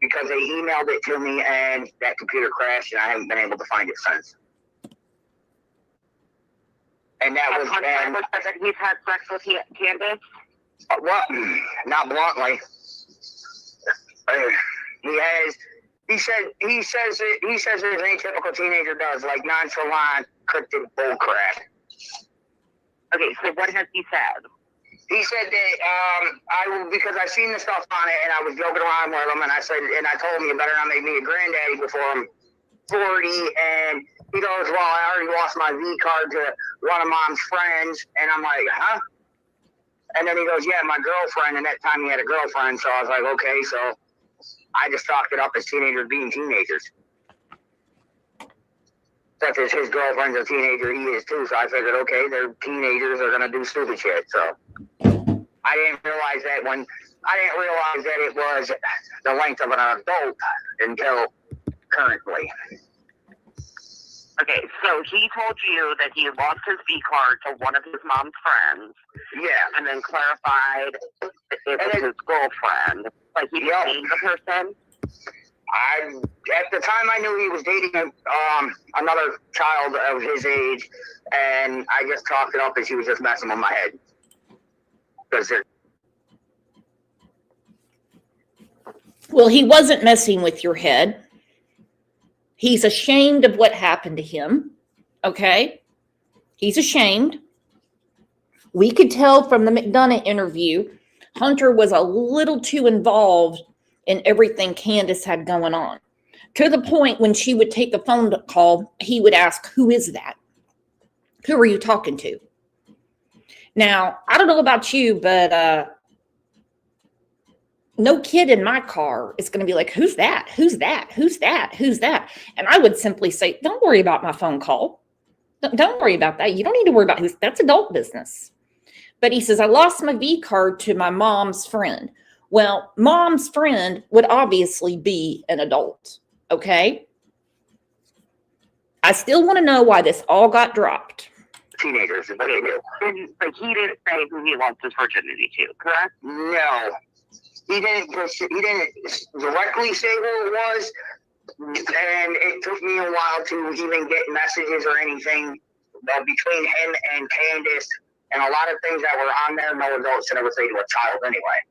because they emailed it to me and that computer crashed and I haven't been able to find it since. And that was Hunter said that he's had sex with Candace? What? Not bluntly. He says it as any typical teenager does, like nonchalant, cryptic bullcrap. Okay, so what has he said? He said that because I seen the stuff on it and I was joking around with him, and I told him you better not make me a granddaddy before I'm 40. And he goes, well, I already lost my V card to one of Mom's friends, and I'm like, huh? And then he goes, yeah, my girlfriend, and that time he had a girlfriend, so I was like, okay, so I just chalked it up as teenagers being teenagers. Such as his girlfriend's a teenager, he is too, so I figured, okay, they're teenagers, they're going to do stupid shit, so. I didn't realize that it was the length of an adult until currently. Okay, so he told you that he lost his V card to one of his mom's friends. Yeah. And then clarified it was his girlfriend. Like he didn't name the person? At the time I knew he was dating another child of his age, and I just talked it up as he was just messing with my head. Well, he wasn't messing with your head. He's ashamed of what happened to him. Okay? He's ashamed. We could tell from the McDonough interview, Hunter was a little too involved in everything Candace had going on. To the point when she would take the phone call, he would ask, who is that? Who are you talking to? Now, I don't know about you, but no kid in my car is going to be like, who's that? Who's that? Who's that? Who's that? And I would simply say, don't worry about my phone call. Don't worry about that. You don't need to worry about who's, that's adult business. But he says, I lost my V card to my mom's friend. Well, mom's friend would obviously be an adult. Okay. I still want to know why this all got dropped. Teenagers, but they do. But he didn't say who he lost his virginity to, correct? No. He didn't directly say who it was, and it took me a while to even get messages or anything between him and Candace, and a lot of things that were on there, no adult should ever say to a child anyway.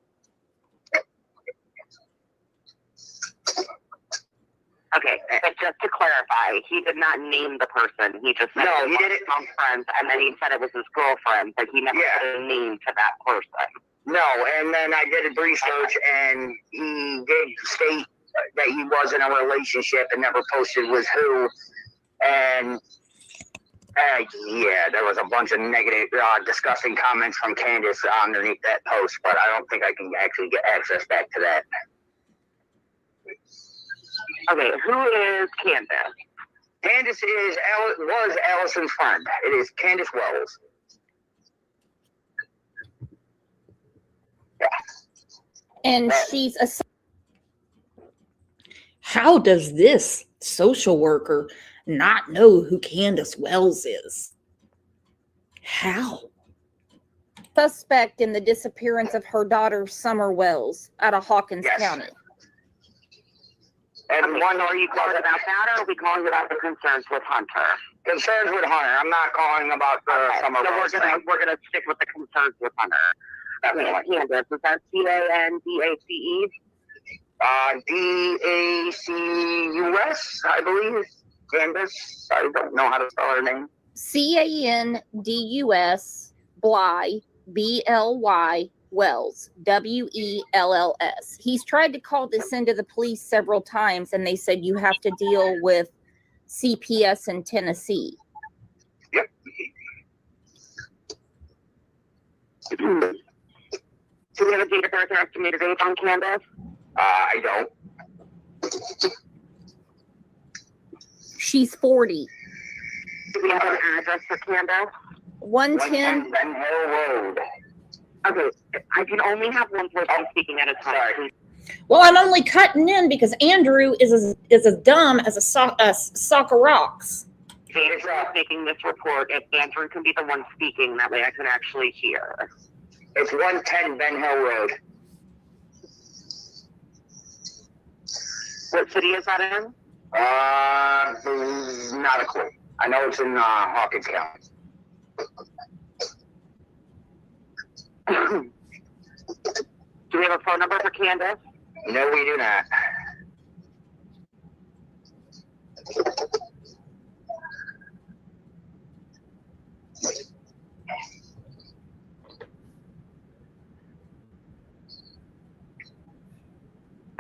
Okay, but just to clarify, he did not name the person. He just said No, he didn't. Friends, and then he said it was his girlfriend, but he never put a name to that person. No, and then I did research, and he did state that he was in a relationship and never posted with who. And yeah, there was a bunch of negative, disgusting comments from Candace underneath that post, but I don't think I can actually get access back to that. Okay, who is Candace? Candace was Allison's friend. It is Candace Wells. Yeah. And she's a. How does this social worker not know who Candace Wells is? How? Suspect in the disappearance of her daughter, Summer Wells, out of Hawkins County. And are you calling about that, or are we calling about the concerns with Hunter? Concerns with Hunter. I'm not calling about the Summer Wells. So we're gonna stick with the concerns with Hunter. Okay, Candace, is that C-A-N-D-A-C-E? D-A-C-U-S, I believe. Candace. I don't know how to spell her name. C-A-N-D-U-S, Bly, B-L-Y, Wells, W-E-L-L-S. He's tried to call this into the police several times, and they said you have to deal with CPS in Tennessee. Yep. Do we have a date of birth or estimated age on Candace? I don't. She's 40. Do we have an address for Candace? 110 Ben Hill Road. Okay, I can only have one person speaking at a time. Well, I'm only cutting in because Andrew is as dumb as a sock of rocks. David's making this report. If Andrew can be the one speaking, that way I can actually hear. It's 110 Ben Hill Road. What city is that in? Not a clue. I know it's in Hawkins County. Do we have a phone number for Candace? No, we do not.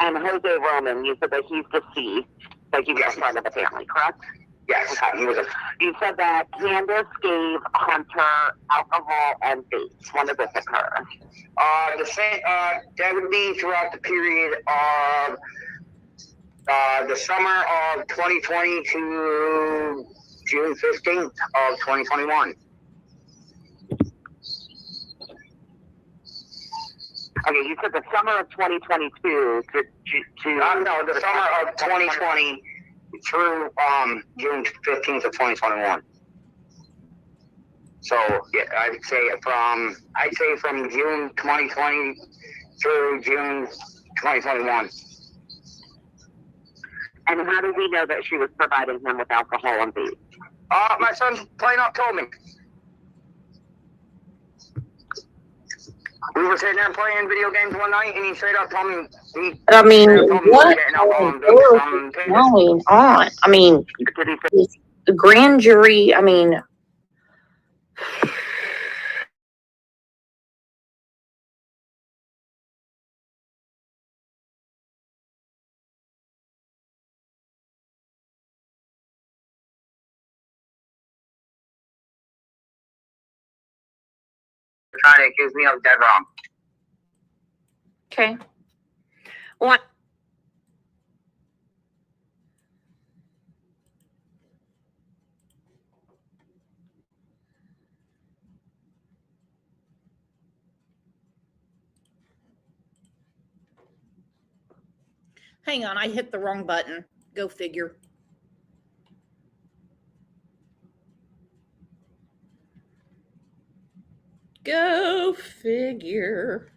And Jose Roman, you said that he's deceased, but he was a friend of the family, correct? Yes, he was a. You said that Candace gave Hunter alcohol and vapes. When did this occur? That would be throughout the period of the summer of 2020 to June 15th of 2021. Okay, you said the summer of 2022 to no, the summer of 2020 through June 15th of 2021. So yeah, I'd say from June 2020 through June 2021. And how did we know that she was providing him with alcohol and vape? My son plain up told me. We were sitting there playing video games one night, and he straight up told me. What is going on? I mean, the grand jury, I mean. Trying to accuse me of dead wrong. Okay. What? Hang on, I hit the wrong button. Go figure. Go figure.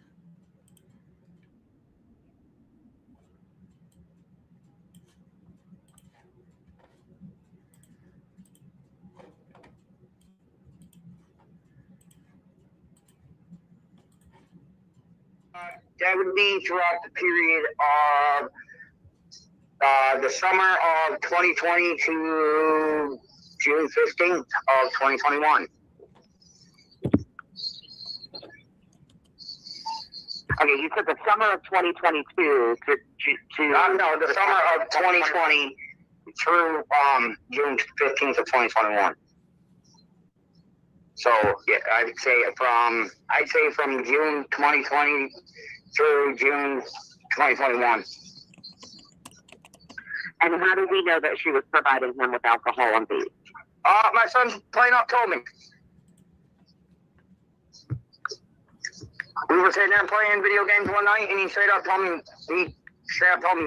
That would be throughout the period of the summer of 2020 to June 15th of 2021. Okay, you said the summer of 2022 to no, the summer of 2020 through June 15th of 2021. So yeah, I'd say from June 2020 through June 2021. And how did we know that she was providing him with alcohol and vape? My son plain up told me. We were sitting there playing video games one night, and he straight up told me he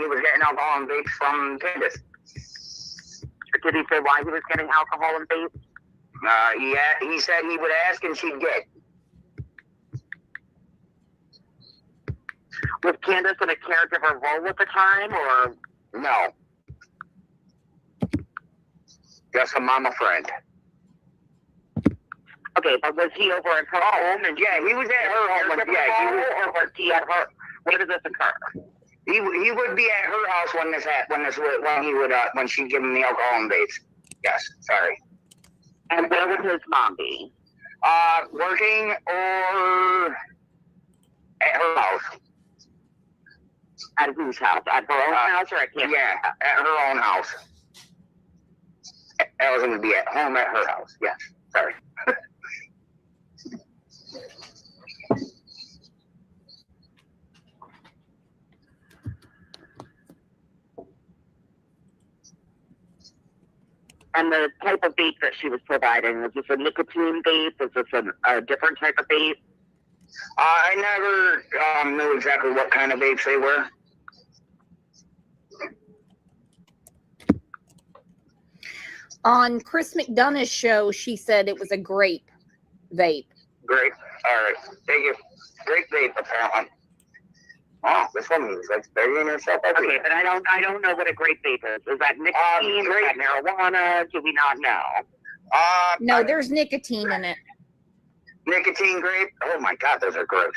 was getting alcohol and vape from Candace. Did he say why he was getting alcohol and vape? Yeah, he said he would ask and she'd get. Was Candace in a caregiver role at the time, or no? Just a mama friend. Okay, but was he over at her home? And yeah, he was at her home. Yeah, he was. Or was he at her? Where did this occur? He would be at her house when she'd give him the alcohol and vapes. Yes, sorry. And where would his mom be? Working or at her house. At whose house? At her own house or at Camp's? Yeah, at her own house. Allison would be at home at her house. Yes, sorry. And the type of vape that she was providing, was this a nicotine vape? Was this a different type of vape? I never knew exactly what kind of vapes they were. On Chris McDonough's show, she said it was a grape vape. Grape. All right. Thank you. Grape vape, apparently. Oh, this woman's like burying herself everywhere. Okay, but I don't know what a grape vape is. Is that nicotine? Is that marijuana? Do we not know? No, there's nicotine in it. Nicotine grape? Oh my God, those are gross.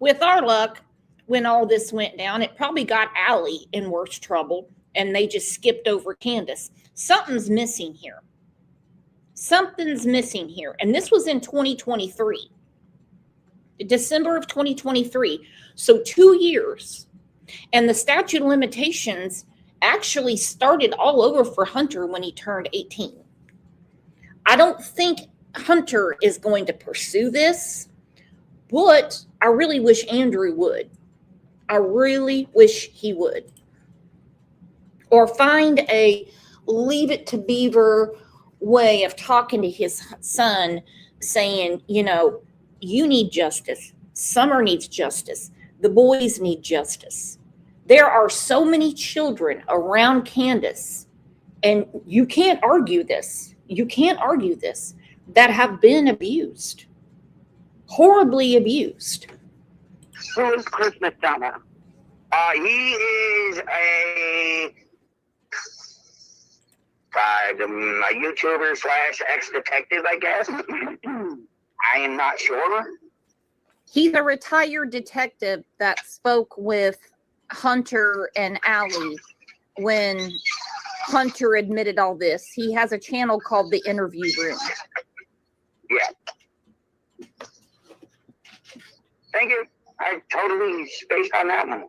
With our luck, when all this went down, it probably got Allie in worse trouble, and they just skipped over Candace. Something's missing here. Something's missing here. And this was in 2023, December of 2023. So 2 years. And the statute of limitations actually started all over for Hunter when he turned 18. I don't think Hunter is going to pursue this, but I really wish Andrew would. I really wish he would. Or find a leave it to Beaver way of talking to his son, saying, you know, you need justice. Summer needs justice. The boys need justice. There are so many children around Candace, and you can't argue this. You can't argue this, that have been abused. Horribly abused. Who is Chris McDonough? He is a YouTuber / ex-detective, I guess. I am not sure. He's a retired detective that spoke with Hunter and Allie when Hunter admitted all this. He has a channel called The Interview Room. Yeah. Thank you. I totally spaced on that one.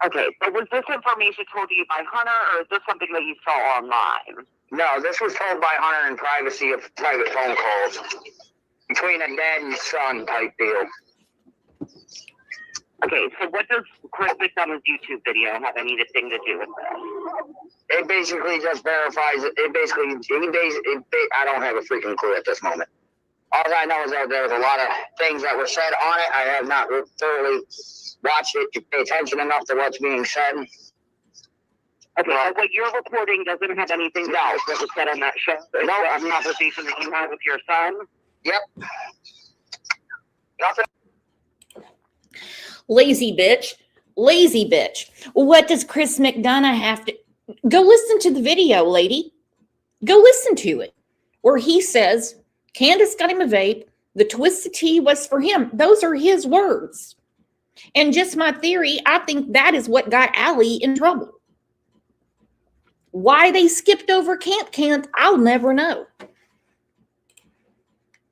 Okay, so was this information told to you by Hunter, or is this something that you saw online? No, this was told by Hunter in privacy of private phone calls between a dad and son type deal. Okay, so what does Chris McDonough's YouTube video have anything to do with this? It basically just verifies it. I don't have a freaking clue at this moment. All I know is that there was a lot of things that were said on it. I have not thoroughly watched it to pay attention enough to what's being said. Okay, so what you're reporting doesn't have anything to do with what was said on that show? No, a conversation that you had with your son? Yep. Nothing. Lazy bitch. Lazy bitch. What does Chris McDonough have to go listen to the video, lady? Go listen to it where he says Candace got him a vape. The twisted tea was for him. Those are his words. And just my theory, I think that is what got Allie in trouble. Why they skipped over Cant, I'll never know.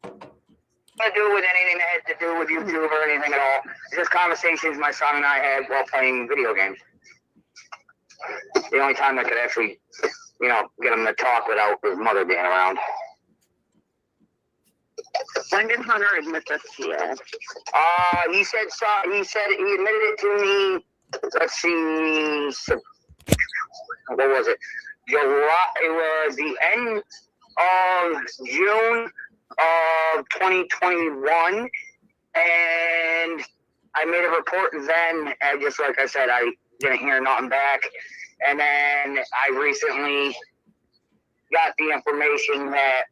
To do with anything that has to do with YouTube or anything at all. It's just conversations my son and I had while playing video games. The only time I could actually, get him to talk without his mother being around. When did Hunter admit this to you? He said he admitted it to me. Let's see, what was it? July. It was the end of June of 2021, and I made a report then, and just like I said, I didn't hear nothing back, and then I recently got the information that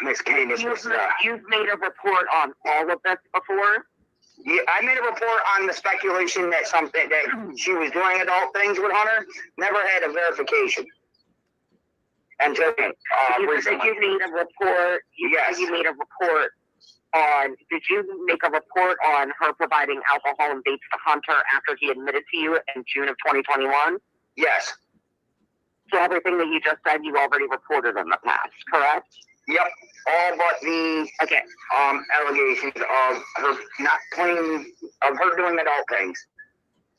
Miss Candace was... You've made a report on all of this before? Yeah, I made a report on the speculation that she was doing adult things with Hunter. Never had a verification. Until recently. You made a report. Yes. You made a report on. Did you make a report on her providing alcohol and vapes to Hunter after he admitted to you in June of 2021? Yes. So everything that you just said, you already reported in the past, correct? Yep. All but the allegations of her not clean, of her doing adult things.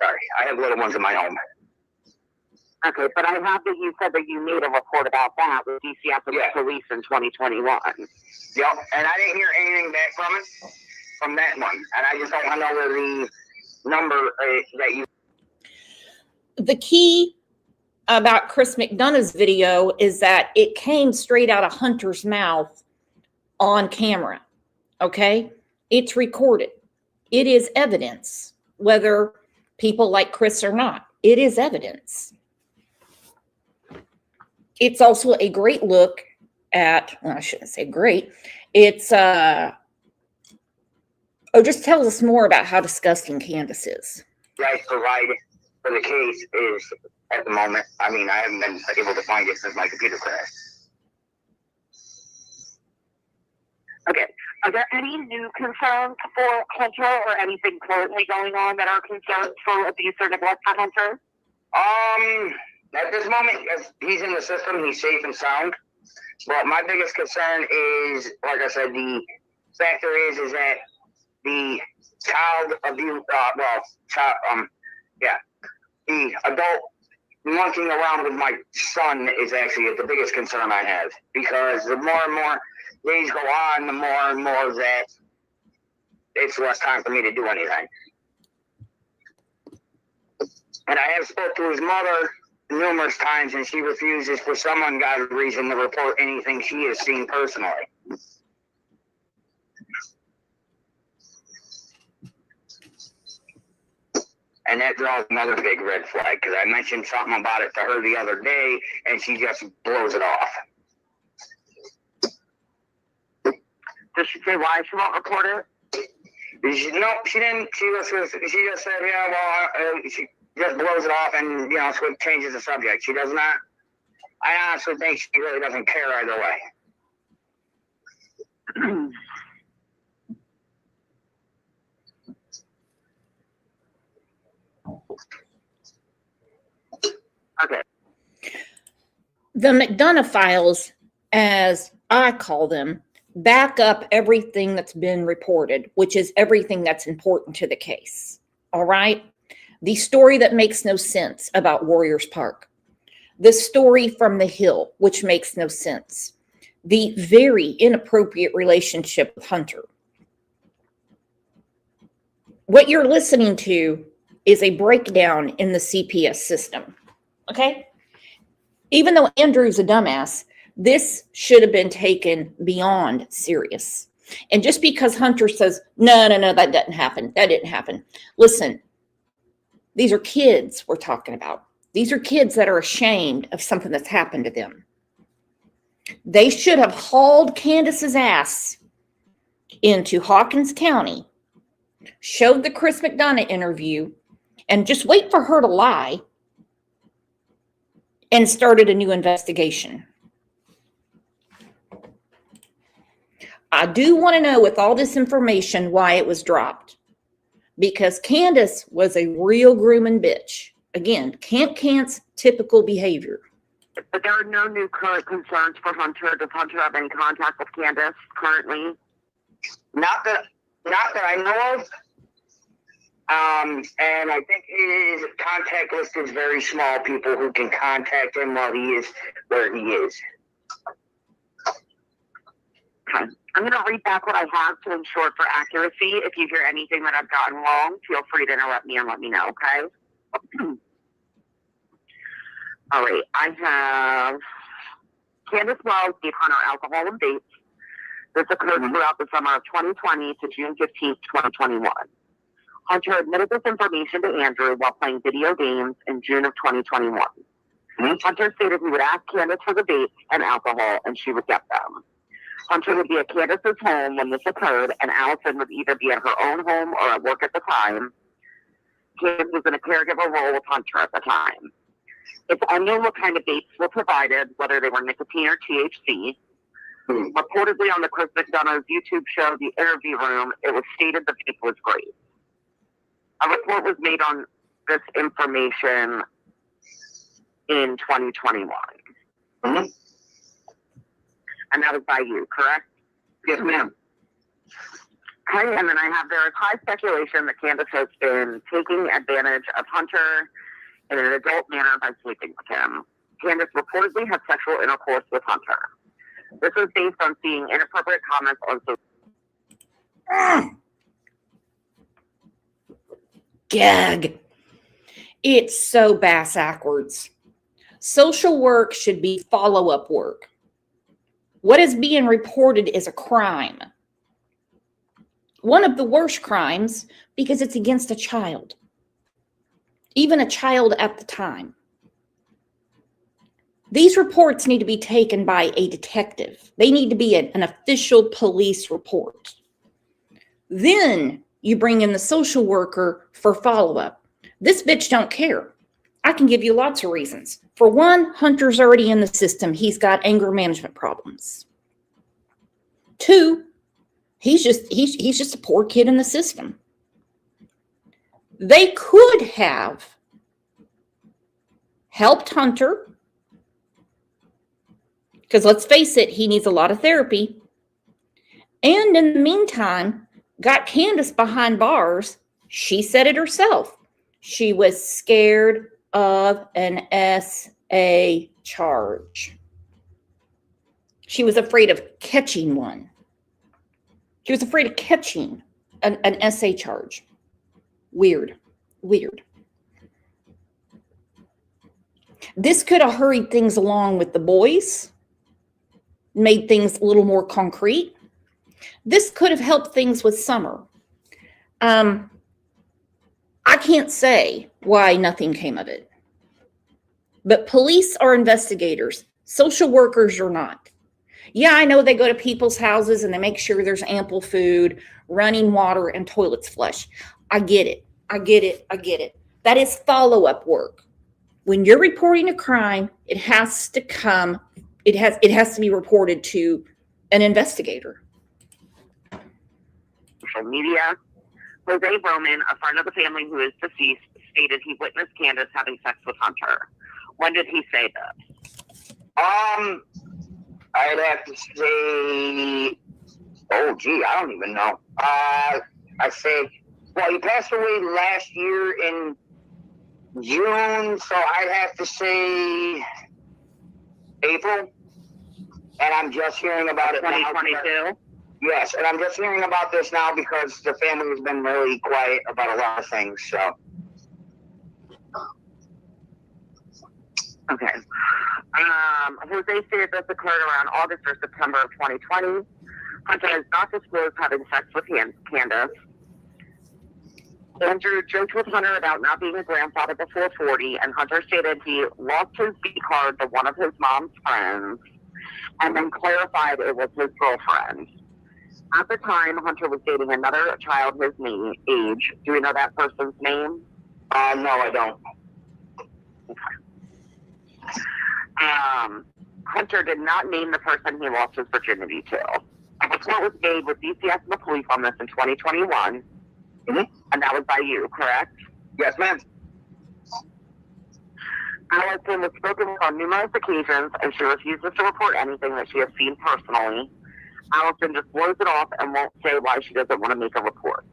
Sorry, I have little ones of my own. Okay, but I have that you said that you made a report about that with DCF Police in 2021. Yep, and I didn't hear anything back from that one. And I just don't want to know where the number that you... The key about Chris McDonough's video is that it came straight out of Hunter's mouth on camera, okay? It's recorded. It is evidence, whether people like Chris or not. It is evidence. It's also a great look at, well, I shouldn't say great. It's, just tells us more about how disgusting Candace is. Guys provided for the case is, at the moment, I mean, I haven't been able to find it since my computer crashed. Okay. Are there any new concerns for Hunter or anything currently going on that are concerns for abuse or neglect by Hunter? At this moment, as he's in the system, he's safe and sound. But my biggest concern is, like I said, the factor is that the child abuse, the adult monkeying around with my son is actually the biggest concern I have. Because the more and more days go on, the more and more that it's less time for me to do anything. And I have spoke to his mother numerous times, and she refuses for some ungodly reason to report anything she has seen personally. And that draws another big red flag, because I mentioned something about it to her the other day, and she just blows it off. Does she say why she won't report it? No, she didn't. She just said, yeah, well, she just blows it off and, changes the subject. She does not. I honestly think she really doesn't care either way. Okay. The McDonough files, as I call them, back up everything that's been reported, which is everything that's important to the case. All right? The story that makes no sense about Warriors Park. The story from the Hill, which makes no sense. The very inappropriate relationship with Hunter. What you're listening to is a breakdown in the CPS system. Okay? Even though Andrew's a dumbass, this should have been taken beyond serious. And just because Hunter says, no, that didn't happen. Listen, these are kids we're talking about. These are kids that are ashamed of something that's happened to them. They should have hauled Candace's ass into Hawkins County showed the Chris McDonough interview, and just wait for her to lie, and started a new investigation. I do want to know, with all this information, why it was dropped. Because Candace was a real grooming bitch. Again, Cant's typical behavior. But there are no new current concerns for Hunter. Does Hunter have any contact with Candace currently? Not that I know of. And I think his contact list is very small. People who can contact him while he is where he is. Okay. I'm going to read back what I have to ensure for accuracy. If you hear anything that I've gotten wrong, feel free to interrupt me and let me know, okay? All right. I have Candace Wells gave Hunter alcohol and vapes. This occurred throughout the summer of 2020 to June 15th, 2021. Hunter admitted this information to Andrew while playing video games in June of 2021. Hunter stated he would ask Candace for the vapes and alcohol, and she would get them. Hunter would be at Candace's home when this occurred, and Allison would either be at her own home or at work at the time. Candace was in a caregiver role with Hunter at the time. It's unknown what kind of vapes were provided, whether they were nicotine or THC. Reportedly on the Chris McDonough's YouTube show, The Interview Room, it was stated the vape was great. A report was made on this information in 2021. And that was by you, correct? Yes, ma'am. Okay, and then I have there is high speculation that Candace has been taking advantage of Hunter in an adult manner by sleeping with him. Candace reportedly had sexual intercourse with Hunter. This is based on seeing inappropriate comments on social. Gag. It's so bass-ackwards. Social work should be follow-up work. What is being reported is a crime. One of the worst crimes because it's against a child. Even a child at the time. These reports need to be taken by a detective. They need to be an official police report. Then you bring in the social worker for follow-up. This bitch don't care. I can give you lots of reasons. For one, Hunter's already in the system. He's got anger management problems. Two, he's just a poor kid in the system. They could have helped Hunter, because let's face it, he needs a lot of therapy. And in the meantime, got Candace behind bars. She said it herself. She was scared of an SA charge. She was afraid of catching one. She was afraid of catching an SA charge. Weird. This could have hurried things along with the boys, made things a little more concrete. This could have helped things with Summer. I can't say why nothing came of it. But police are investigators. Social workers are not. Yeah, I know they go to people's houses and they make sure there's ample food, running water, and toilets flush. I get it. That is follow-up work. When you're reporting a crime, it has to be reported to an investigator. Social media. Jose Roman, a friend of the family who is deceased, stated he witnessed Candace having sex with Hunter. When did he say this? I'd have to say, I don't even know. I say, well, he passed away last year in June, so I'd have to say April. And I'm just hearing about it now. 2022? Yes, and I'm just hearing about this now because the family has been really quiet about a lot of things, so. Okay. Jose stated this occurred around August or September of 2020. Hunter has not disclosed having sex with Candace. Andrew joked with Hunter about not being a grandfather before 40, and Hunter stated he lost his B card to one of his mom's friends and then clarified it was his girlfriend. At the time, Hunter was dating another child his age. Do we know that person's name? No, I don't. Hunter did not name the person he lost his virginity to. A report was made with DCS and the police on this in 2021, and that was by you, correct? Yes, ma'am. Allison was spoken with on numerous occasions, and she refuses to report anything that she has seen personally. Allison just blows it off and won't say why she doesn't want to make a report.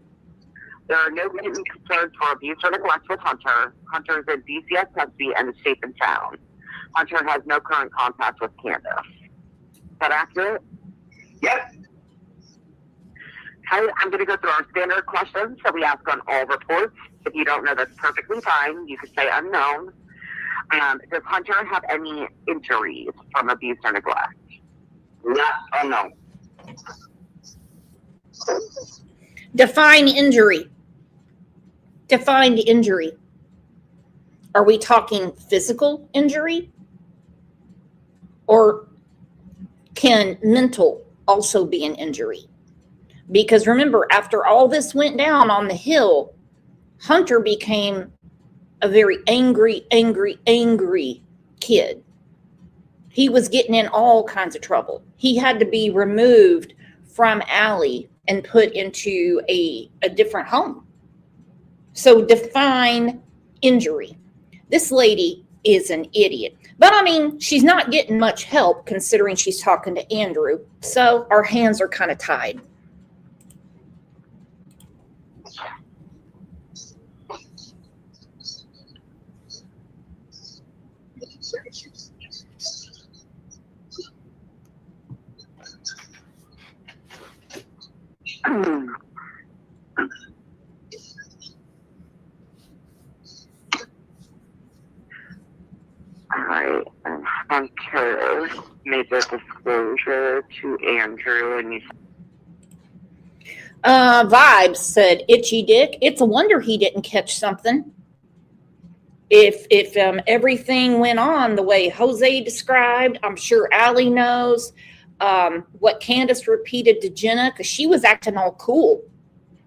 There are no written concerns for abuse or neglect with Hunter. Hunter is in DCS custody and is safe and sound. Hunter has no current contact with Candace. Is that accurate? Yep. I'm going to go through our standard questions that we ask on all reports. If you don't know, that's perfectly fine. You could say unknown. Does Hunter have any injuries from abuse or neglect? Not unknown. Define injury. Defined injury. Are we talking physical injury? Or can mental also be an injury? Because remember, after all this went down on the hill, Hunter became a very angry kid. He was getting in all kinds of trouble. He had to be removed from Allie and put into a different home. So define injury. This lady is an idiot. But I mean, she's not getting much help considering she's talking to Andrew. So our hands are kind of tied. All right, and Hunter made the disclosure to Andrew, and you Vibes said, itchy dick. It's a wonder he didn't catch something. If everything went on the way Jose described, I'm sure Allie knows what Candace repeated to Jenna, because she was acting all cool.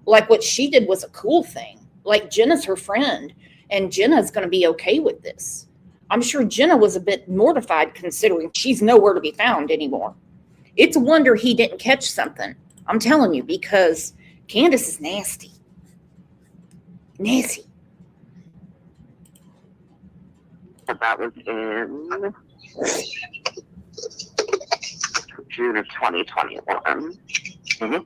Like what she did was a cool thing. Like Jenna's her friend, and Jenna's going to be okay with this. I'm sure Jenna was a bit mortified considering she's nowhere to be found anymore. It's a wonder he didn't catch something. I'm telling you, because Candace is nasty. Nasty. that was in June of 2021. Mm-hmm.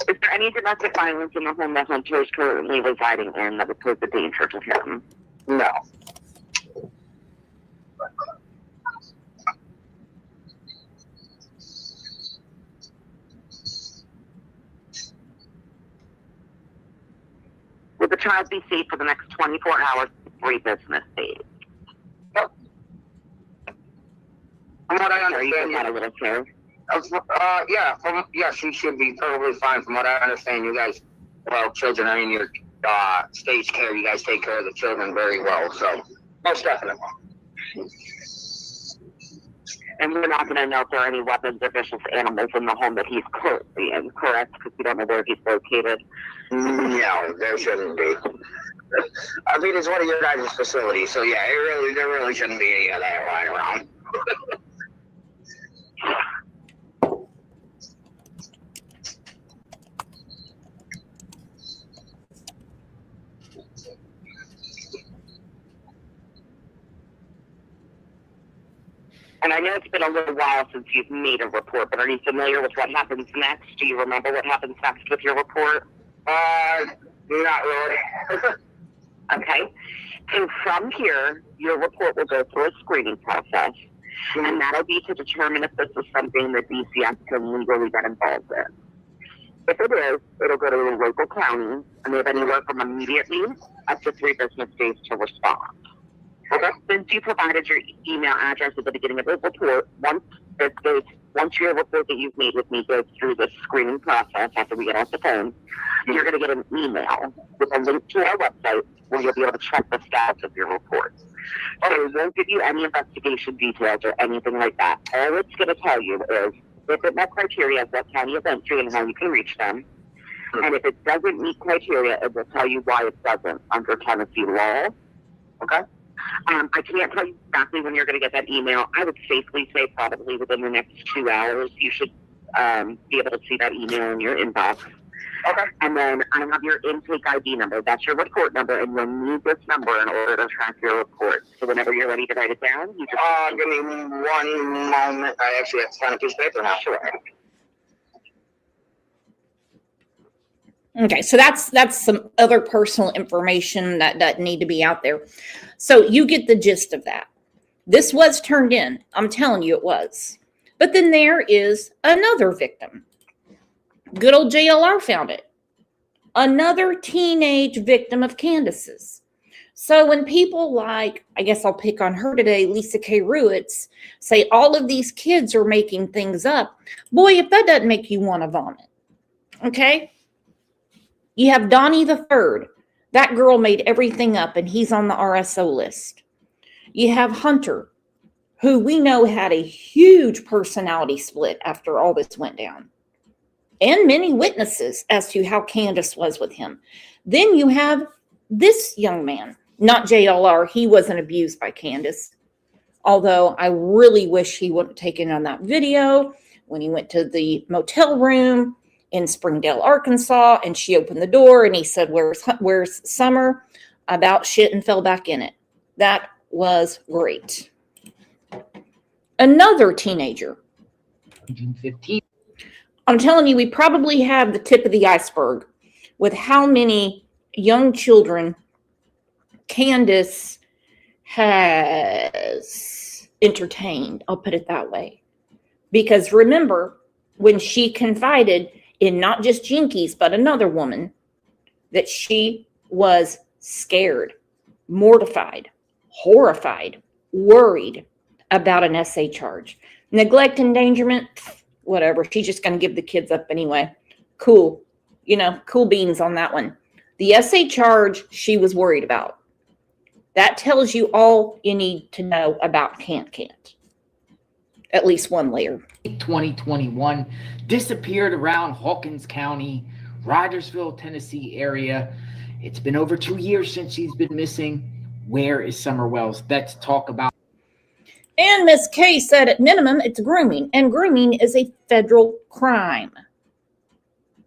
Is there any domestic violence in the home that Hunter is currently residing in that would pose a danger to him? No. Would the child be safe for the next 24 hours, 3 business days? From what I understand, got a little care. Yeah, she should be perfectly fine. From what I understand, you guys, well, children are in your stage care. You guys take care of the children very well, so most definitely. And we're not going to know if there are any weapons or vicious animals in the home that he's currently in, correct? Because we don't know where he's located. No, there shouldn't be. I mean, it's one of your guys' facilities, so yeah, there really shouldn't be any of that lying around. And I know it's been a little while since you've made a report, but are you familiar with what happens next? Do you remember what happens next with your report? Not really. Okay. And from here, your report will go through a screening process, and that'll be to determine if this is something that DCS can legally get involved in. If it is, it'll go to the local county, and they have anywhere from immediately up to 3 business days to respond. Okay. Since you provided your email address at the beginning of the report, once your report that you've made with me goes through the screening process after we get off the phone, you're going to get an email with a link to our website where you'll be able to check the status of your report. So it won't give you any investigation details or anything like that. All it's going to tell you is if it met criteria, what county it went to and how you can reach them. And if it doesn't meet criteria, it will tell you why it doesn't under Tennessee law. Okay? I can't tell you exactly when you're going to get that email. I would safely say probably within the next 2 hours, you should be able to see that email in your inbox. Okay. And then I have your intake ID number. That's your report number, and you'll need this number in order to track your report. So whenever you're ready to write it down, you just... give me one moment. I actually have to sign a piece of paper now. Sure. Okay, so that's some other personal information that doesn't need to be out there. So you get the gist of that. This was turned in. I'm telling you it was. But then there is another victim. Good old JLR found it. Another teenage victim of Candace's. So when people like, I guess I'll pick on her today, Lisa K. Ruitz, say all of these kids are making things up, boy, if that doesn't make you want to vomit. Okay? You have Donnie the Third. That girl made everything up, and he's on the RSO list. You have Hunter, who we know had a huge personality split after all this went down, and many witnesses as to how Candace was with him. Then you have this young man, not JLR. He wasn't abused by Candace, although I really wish he would have taken on that video when he went to the motel room in Springdale, Arkansas, and she opened the door and he said, where's Summer? About shit, and fell back in it. That was great. Another teenager. 15. I'm telling you, we probably have the tip of the iceberg with how many young children Candace has entertained. I'll put it that way. Because remember, when she confided in not just Jinkies, but another woman, that she was scared, mortified, horrified, worried about an SA charge. Neglect, endangerment, whatever. She's just going to give the kids up anyway. Cool. Cool beans on that one. The SA charge she was worried about. That tells you all you need to know about Cant. At least one layer. 2021, disappeared around Hawkins County, Rogersville, Tennessee area. It's been over 2 years since she's been missing. Where is Summer Wells? Let's talk about. And Miss K said at minimum it's grooming, and grooming is a federal crime.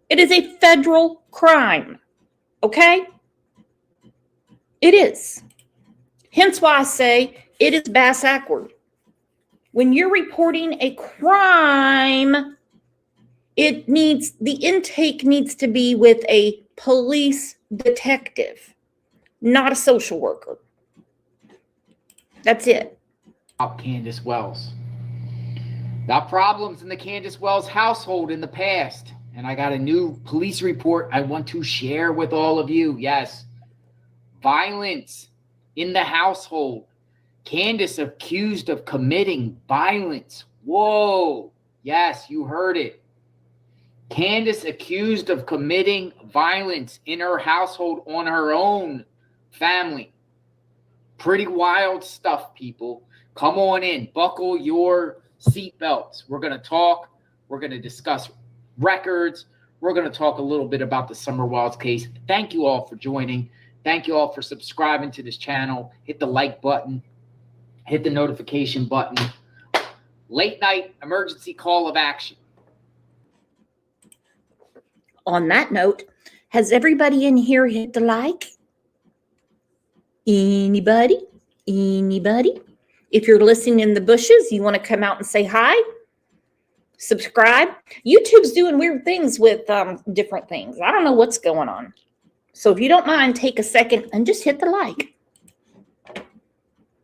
It is a federal crime. Okay? It is. Hence why I say it is bass-ackward. When you're reporting a crime, the intake needs to be with a police detective, not a social worker. That's it. Candace Wells. Got problems in the Candace Wells household in the past, and I got a new police report I want to share with all of you. Yes, violence in the household. Candace accused of committing violence. Whoa. Yes, you heard it. Candace accused of committing violence in her household on her own family. Pretty wild stuff, people. Come on in. Buckle your seatbelts. We're going to talk. We're going to discuss records. We're going to talk a little bit about the Summer Wells case. Thank you all for joining. Thank you all for subscribing to this channel. Hit the like button. Hit the notification button. Late night emergency call of action. On that note, has everybody in here hit the like? Anybody? Anybody? If you're listening in the bushes, you want to come out and say hi, subscribe. YouTube's doing weird things with different things. I don't know what's going on. So if you don't mind, take a second and just hit the like.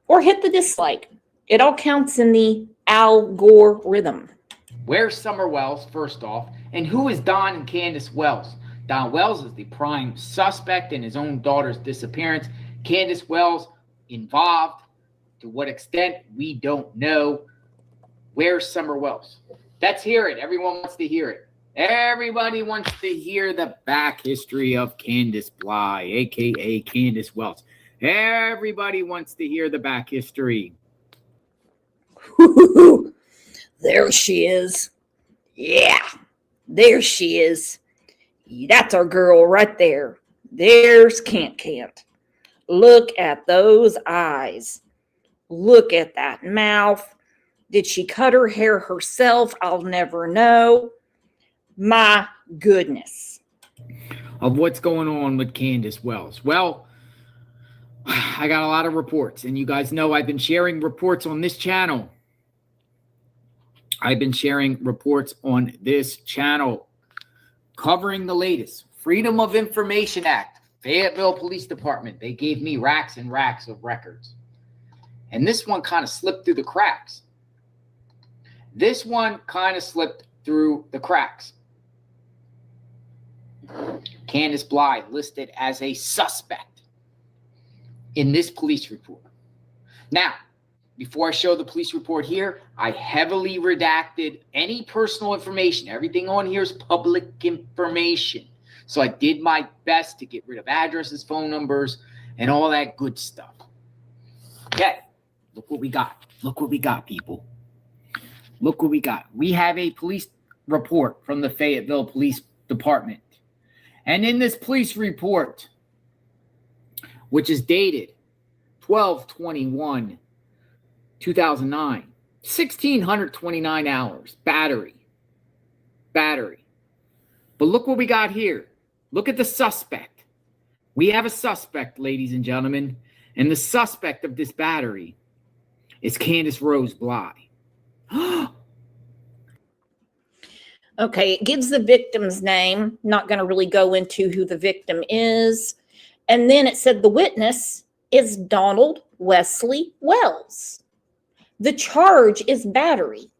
Or hit the dislike. It all counts in the algorithm. Where's Summer Wells, first off? And who is Don and Candace Wells? Don Wells is the prime suspect in his own daughter's disappearance. Candace Wells involved. To what extent, we don't know. Where's Summer Wells? Let's hear it. Everyone wants to hear it. Everybody wants to hear the back history of Candace Bly, a.k.a. Candace Wells. Everybody wants to hear the back history. There she is. Yeah, there she is. That's our girl right there. There's Cant. Look at those eyes. Look at that mouth. Did she cut her hair herself? I'll never know. My goodness. Of what's going on with Candace Wells. Well, I got a lot of reports, and you guys know I've been sharing reports on this channel. I've been sharing reports on this channel covering the latest. Freedom of Information Act, Fayetteville Police Department. They gave me racks and racks of records. And this one kind of slipped through the cracks. This one kind of slipped through the cracks. Candace Bly listed as a suspect in this police report. Now, before I show the police report here, I heavily redacted any personal information. Everything on here is public information. So I did my best to get rid of addresses, phone numbers, and all that good stuff. Okay, look what we got. Look what we got, people. Look what we got. We have a police report from the Fayetteville Police Department. And in this police report, which is dated 12/21/2009, 1,629 hours, battery. But look what we got here. Look at the suspect. We have a suspect, ladies and gentlemen, and the suspect of this battery is Candace Rose Bly. Okay, it gives the victim's name. Not going to really go into who the victim is. And then it said the witness is Donald Wesley Wells. The charge is battery.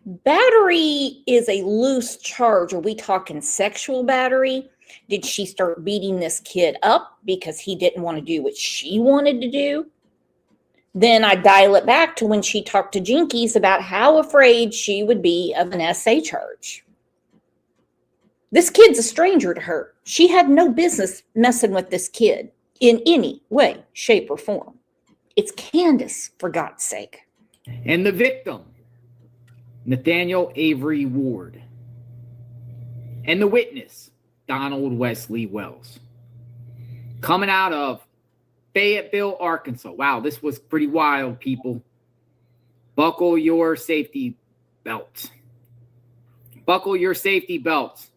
Battery is a loose charge. Are we talking sexual battery? Did she start beating this kid up because he didn't want to do what she wanted to do? Then I dial it back to when she talked to Jinkies about how afraid she would be of an SA charge. This kid's a stranger to her. She had no business messing with this kid in any way, shape, or form. It's Candace, for God's sake. And the victim, Nathaniel Avery Ward. And the witness, Donald Wesley Wells. Coming out of Fayetteville, Arkansas. Wow, this was pretty wild, people. Buckle your safety belts. Buckle your safety belts.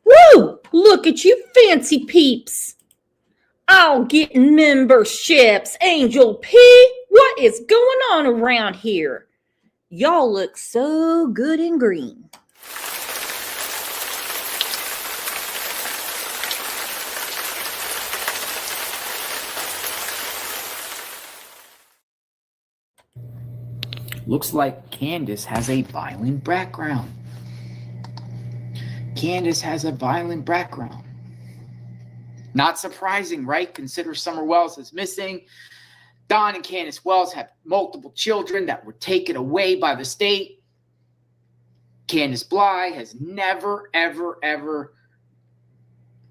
Woo! Look at you fancy peeps. All getting memberships. Angel P, what is going on around here? Y'all look so good and green. Looks like Candace has a violent background. Candace has a violent background. Not surprising, right? Consider Summer Wells is missing. Don and Candace Wells have multiple children that were taken away by the state. Candace Bly has never, ever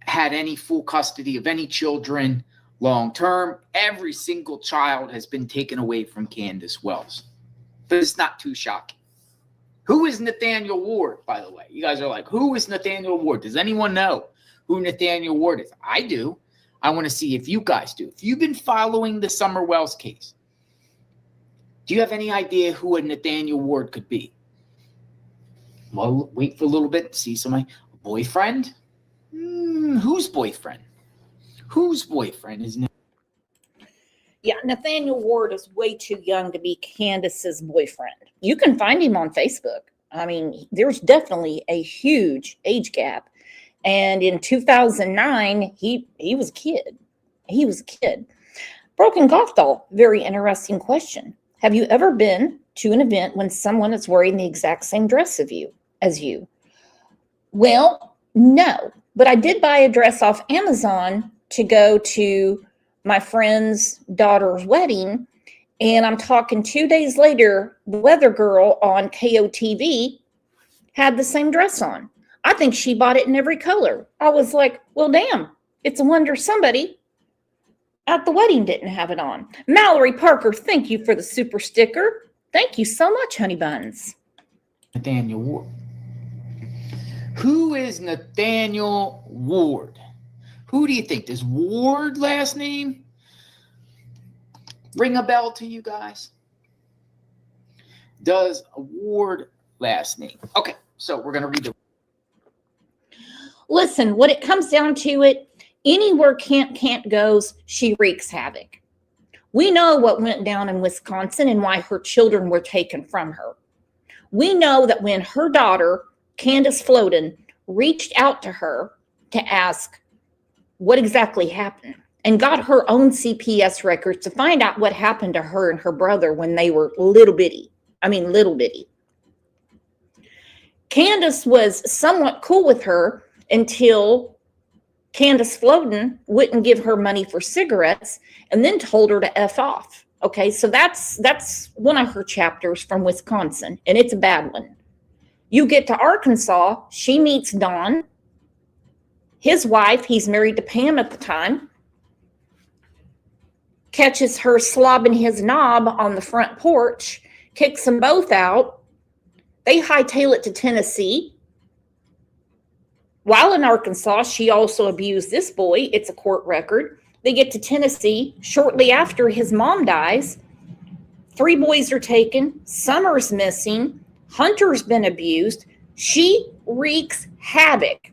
had any full custody of any children long term. Every single child has been taken away from Candace Wells. But it's not too shocking. Who is Nathaniel Ward, by the way? You guys are like, who is Nathaniel Ward? Does anyone know who Nathaniel Ward is? I do. I want to see if you guys do. If you've been following the Summer Wells case, do you have any idea who a Nathaniel Ward could be? Well, wait for a little bit. See somebody. Boyfriend? Whose boyfriend? Whose boyfriend is Nathaniel? Yeah, Nathaniel Ward is way too young to be Candace's boyfriend. You can find him on Facebook. I mean, there's definitely a huge age gap. And in 2009, he was a kid. He was a kid. Broken Golf Doll, very interesting question. Have you ever been to an event when someone is wearing the exact same dress as you? Well, no, but I did buy a dress off Amazon to go to my friend's daughter's wedding. And I'm talking 2 days later, the weather girl on KOTV had the same dress on. I think she bought it in every color. I was like, well, damn, it's a wonder somebody at the wedding didn't have it on. Mallory Parker, thank you for the super sticker. Thank you so much, honey buns. Nathaniel Ward. Who is Nathaniel Ward? Who do you think? Does Ward last name ring a bell to you guys? Does Ward last name? Okay, so we're going to read the... Listen, when it comes down to it, anywhere Cant goes, she wreaks havoc. We know what went down in Wisconsin and why her children were taken from her. We know that when her daughter, Candace Floden, reached out to her to ask what exactly happened and got her own CPS records to find out what happened to her and her brother when they were little bitty. I mean, little bitty. Candace was somewhat cool with her until Candace Floden wouldn't give her money for cigarettes and then told her to F off. Okay, so that's one of her chapters from Wisconsin, and it's a bad one. You get to Arkansas, she meets Don, his wife, he's married to Pam at the time, catches her slobbing his knob on the front porch, kicks them both out. They hightail it to Tennessee. While in Arkansas, she also abused this boy. It's a court record. They get to Tennessee shortly after his mom dies. 3 boys are taken. Summer's missing. Hunter's been abused. She wreaks havoc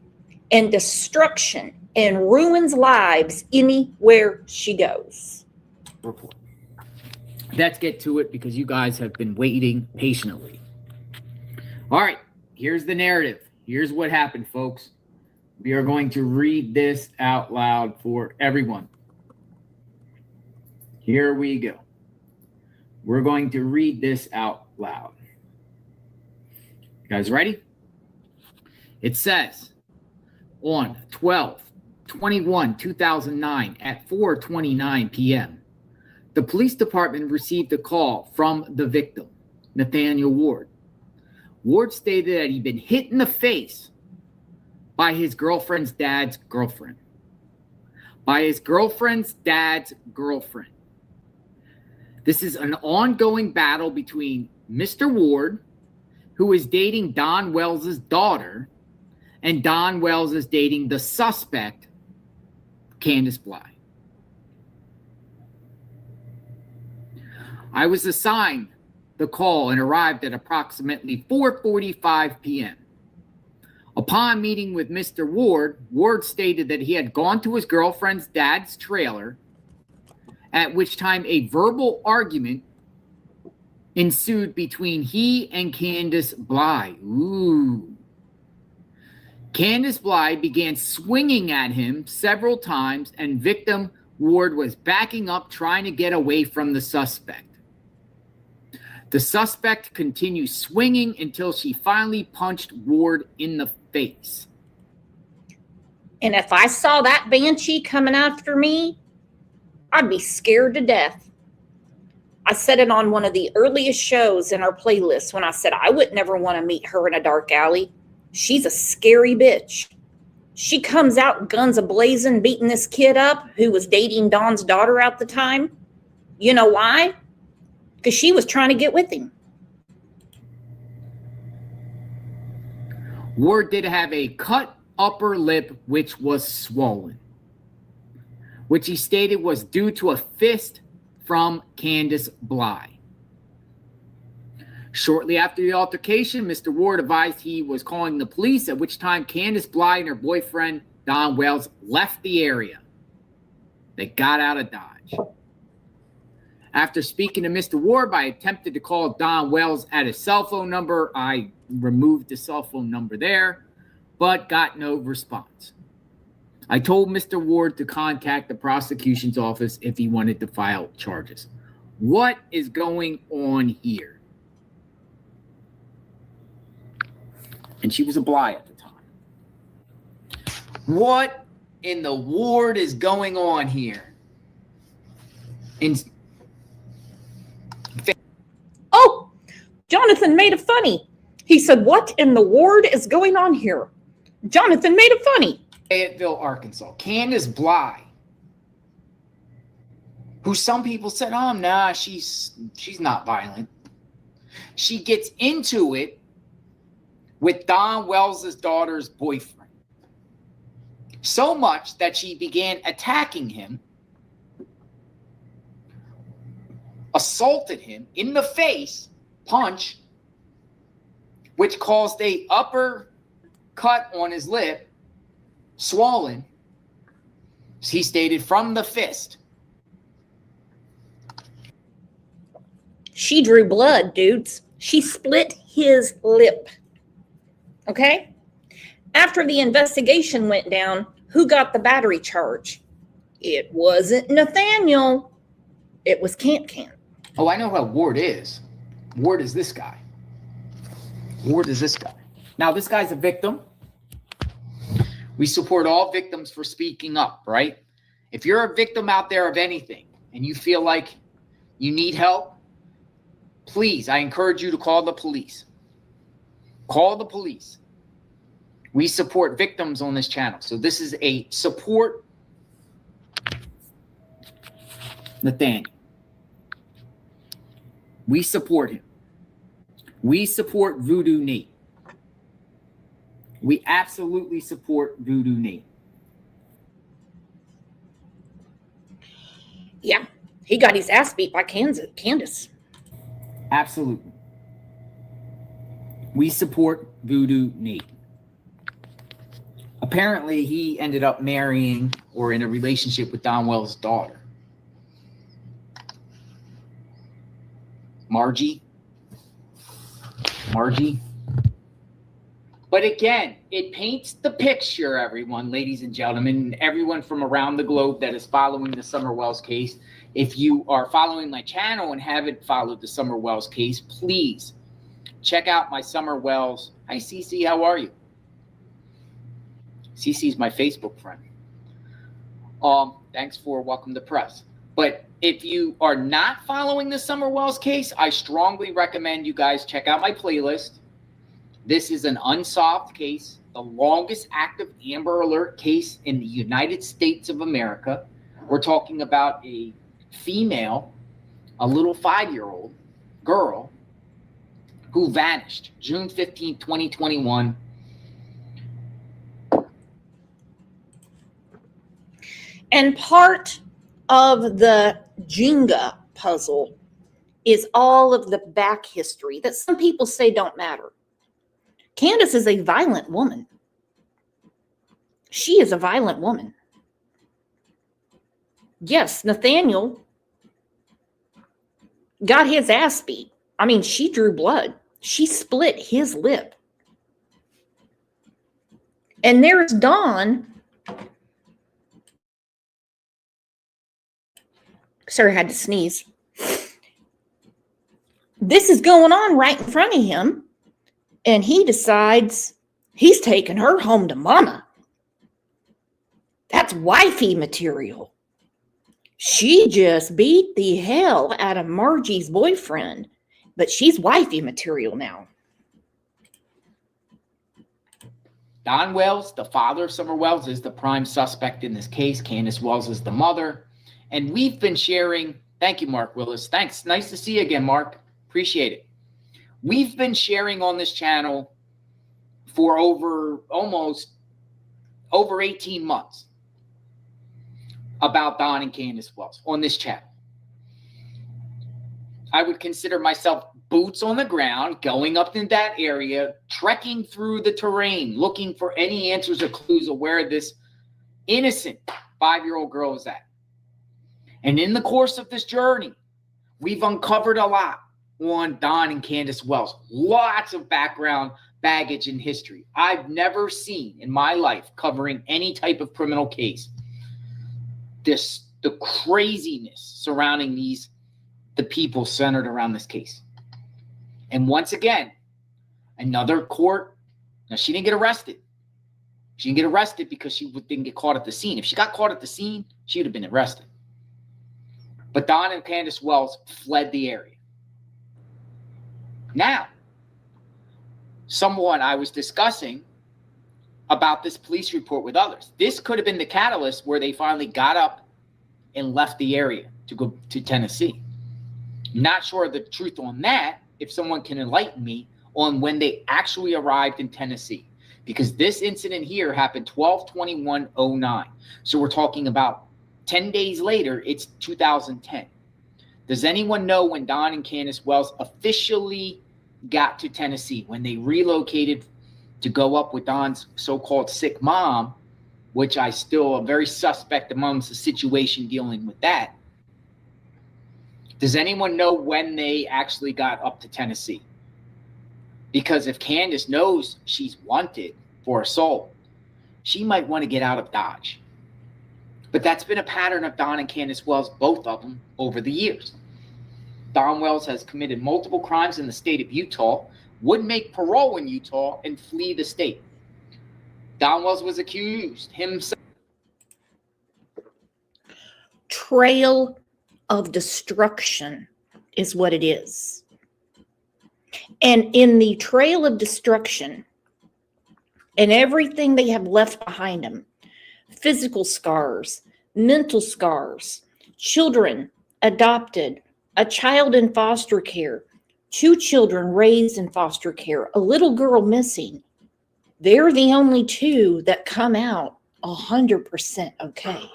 and destruction and ruins lives anywhere she goes. report. Let's get to it because you guys have been waiting patiently. All right, here's the narrative. Here's what happened, folks. We are going to read this out loud for everyone. Here we go. We're going to read this out loud. You guys ready? It says, on 12/21/2009 at 4:29 p.m., the police department received a call from the victim, Nathaniel Ward. Ward stated that he'd been hit in the face by his girlfriend's dad's girlfriend. By his girlfriend's dad's girlfriend. This is an ongoing battle between Mr. Ward, who is dating Don Wells' daughter, and Don Wells is dating the suspect, Candace Bly. I was assigned the call and arrived at approximately 4:45 p.m. Upon meeting with Mr. Ward, Ward stated that he had gone to his girlfriend's dad's trailer, at which time a verbal argument ensued between he and Candace Bly. Ooh. Candace Bly began swinging at him several times, and victim Ward was backing up, trying to get away from the suspect. The suspect continued swinging until she finally punched Ward in the face. And if I saw that banshee coming after me, I'd be scared to death. I said it on one of the earliest shows in our playlist when I said I would never want to meet her in a dark alley. She's a scary bitch. She comes out guns a-blazing, beating this kid up who was dating Don's daughter at the time. You know why? Because she was trying to get with him. Ward did have a cut upper lip which was swollen, which he stated was due to a fist from Candace Bly. Shortly after the altercation, Mr. Ward advised he was calling the police, at which time Candace Bly and her boyfriend, Don Wells, left the area. They got out of Dodge. After speaking to Mr. Ward, I attempted to call Don Wells at his cell phone number. I removed the cell phone number there, but got no response. I told Mr. Ward to contact the prosecution's office if he wanted to file charges. What is going on here? And she was a Bly at the time. What in the ward is going on here? Oh, Jonathan made it funny. He said, what in the ward is going on here? Jonathan made it funny. Fayetteville, Arkansas. Candace Bly, who some people said, oh, nah, she's not violent. She gets into it with Don Wells' daughter's boyfriend. So much that she began attacking him, assaulted him in the face, punch, which caused a upper cut on his lip, swollen, he stated, from the fist. She drew blood, dudes. She split his lip. Okay? After the investigation went down, who got the battery charge? It wasn't Nathaniel. It was Cant. Oh, I know what Ward is. Ward is this guy. Ward is this guy. Now, this guy's a victim. We support all victims for speaking up, right? If you're a victim out there of anything and you feel like you need help, please, I encourage you to call the police. Call the police. We support victims on this channel. So this is a support Nathaniel. We support him. We support Voodoo Nate. We absolutely support Voodoo Nate. Yeah, he got his ass beat by Candace. Absolutely. We support Voodoo Nate. Apparently, he ended up marrying or in a relationship with Don Wells' daughter. Margie. But again, it paints the picture, everyone, ladies and gentlemen, everyone from around the globe that is following the Summer Wells case. If you are following my channel and haven't followed the Summer Wells case, please check out my Summer Wells. Hi, Cece, how are you? Cece's my Facebook friend. Thanks for welcome to press. But if you are not following the Summer Wells case, I strongly recommend you guys check out my playlist. This is an unsolved case, the longest active Amber Alert case in the United States of America. We're talking about a female, a little 5-year-old girl who vanished June 15, 2021. And part of the Jenga puzzle is all of the back history that some people say don't matter. Candace is a violent woman. She is a violent woman. Yes, Nathaniel got his ass beat. I mean, she drew blood. She split his lip. And there's Dawn. Sorry, I had to sneeze. This is going on right in front of him. And he decides he's taking her home to mama. That's wifey material. She just beat the hell out of Margie's boyfriend, but she's wifey material now. Don Wells, the father of Summer Wells, is the prime suspect in this case. Candace Wells is the mother. And we've been sharing, thank you, Mark Willis. Thanks. Nice to see you again, Mark. Appreciate it. We've been sharing on this channel for over 18 months about Don and Candace Wells on this channel. I would consider myself boots on the ground, going up in that area, trekking through the terrain, looking for any answers or clues of where this innocent 5-year-old girl is at. And in the course of this journey, we've uncovered a lot on Don and Candace Wells. Lots of background, baggage, and history. I've never seen in my life, covering any type of criminal case, the craziness surrounding the people centered around this case. And once again, another court Now, she didn't get arrested. She didn't get arrested because she didn't get caught at the scene. If she got caught at the scene, she would have been arrested. But Don and Candace Wells fled the area. Now, someone I was discussing about this police report with others. This could have been the catalyst where they finally got up and left the area to go to Tennessee. Not sure of the truth on that, if someone can enlighten me on when they actually arrived in Tennessee. Because this incident here happened 12/21/09. So we're talking about 10 days later, it's 2010. Does anyone know when Don and Candace Wells officially got to Tennessee, when they relocated to go up with Don's so-called sick mom, which I still am very suspect amongst the situation dealing with that? Does anyone know when they actually got up to Tennessee? Because if Candace knows she's wanted for assault, she might want to get out of Dodge. But that's been a pattern of Don and Candace Wells, both of them, over the years. Don Wells has committed multiple crimes in the state of Utah, would make parole in Utah, and flee the state. Don Wells was accused himself. Trail of destruction is what it is. And in the trail of destruction and everything they have left behind them, physical scars, mental scars, children adopted, a child in foster care, 2 children raised in foster care, a little girl missing. They're the only 2 that come out 100% okay.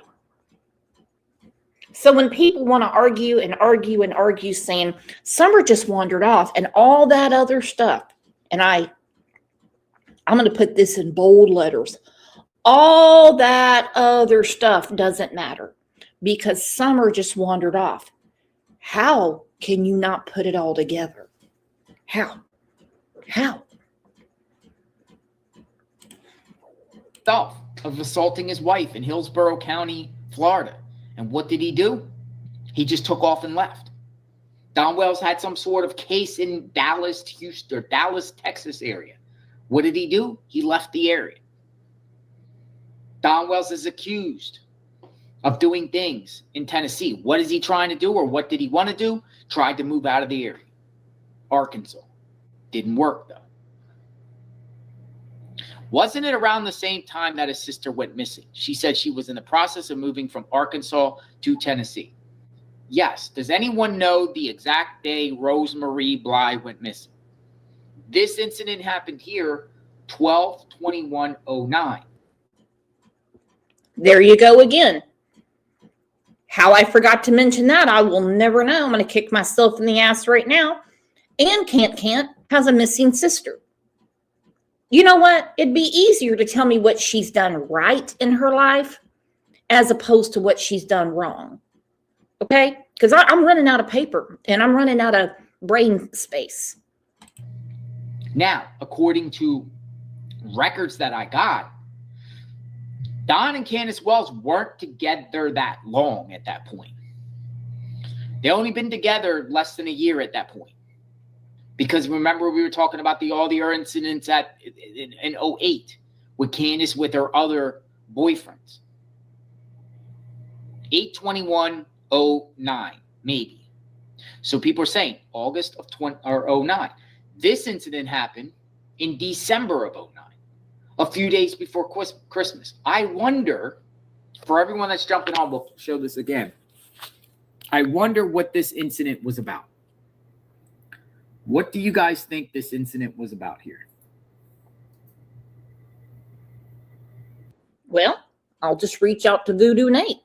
So when people want to argue and argue and argue saying Summer just wandered off and all that other stuff, and I'm going to put this in bold letters, all that other stuff doesn't matter because Summer just wandered off. How can you not put it all together? How? Of assaulting his wife in Hillsborough County, Florida. And what did he do? He just took off and left. Don Wells had some sort of case in Dallas, Houston, or Dallas, Texas area. What did he do? He left the area. Don Wells is accused of doing things in Tennessee. What is he trying to do, or what did he want to do? Tried to move out of the area. Arkansas. Didn't work, though. Wasn't it around the same time that his sister went missing? She said she was in the process of moving from Arkansas to Tennessee. Yes. Does anyone know the exact day Rosemarie Bly went missing? This incident happened here 12/21/09. There you go again. How I forgot to mention that, I will never know. I'm going to kick myself in the ass right now. And Cant has a missing sister. You know what? It'd be easier to tell me what she's done right in her life as opposed to what she's done wrong. Okay? Because I'm running out of paper and I'm running out of brain space. Now, according to records that I got, Don and Candace Wells weren't together that long at that point. They only been together less than a year at that point. Because remember, we were talking about all the incidents in 2008 with Candace with her other boyfriends. 8/21/09, maybe. So people are saying August of 2009. This incident happened in December of 2009, a few days before Christmas. I wonder, for everyone that's jumping on, we'll show this again. I wonder what this incident was about. What do you guys think this incident was about here? Well, I'll just reach out to Voodoo Nate.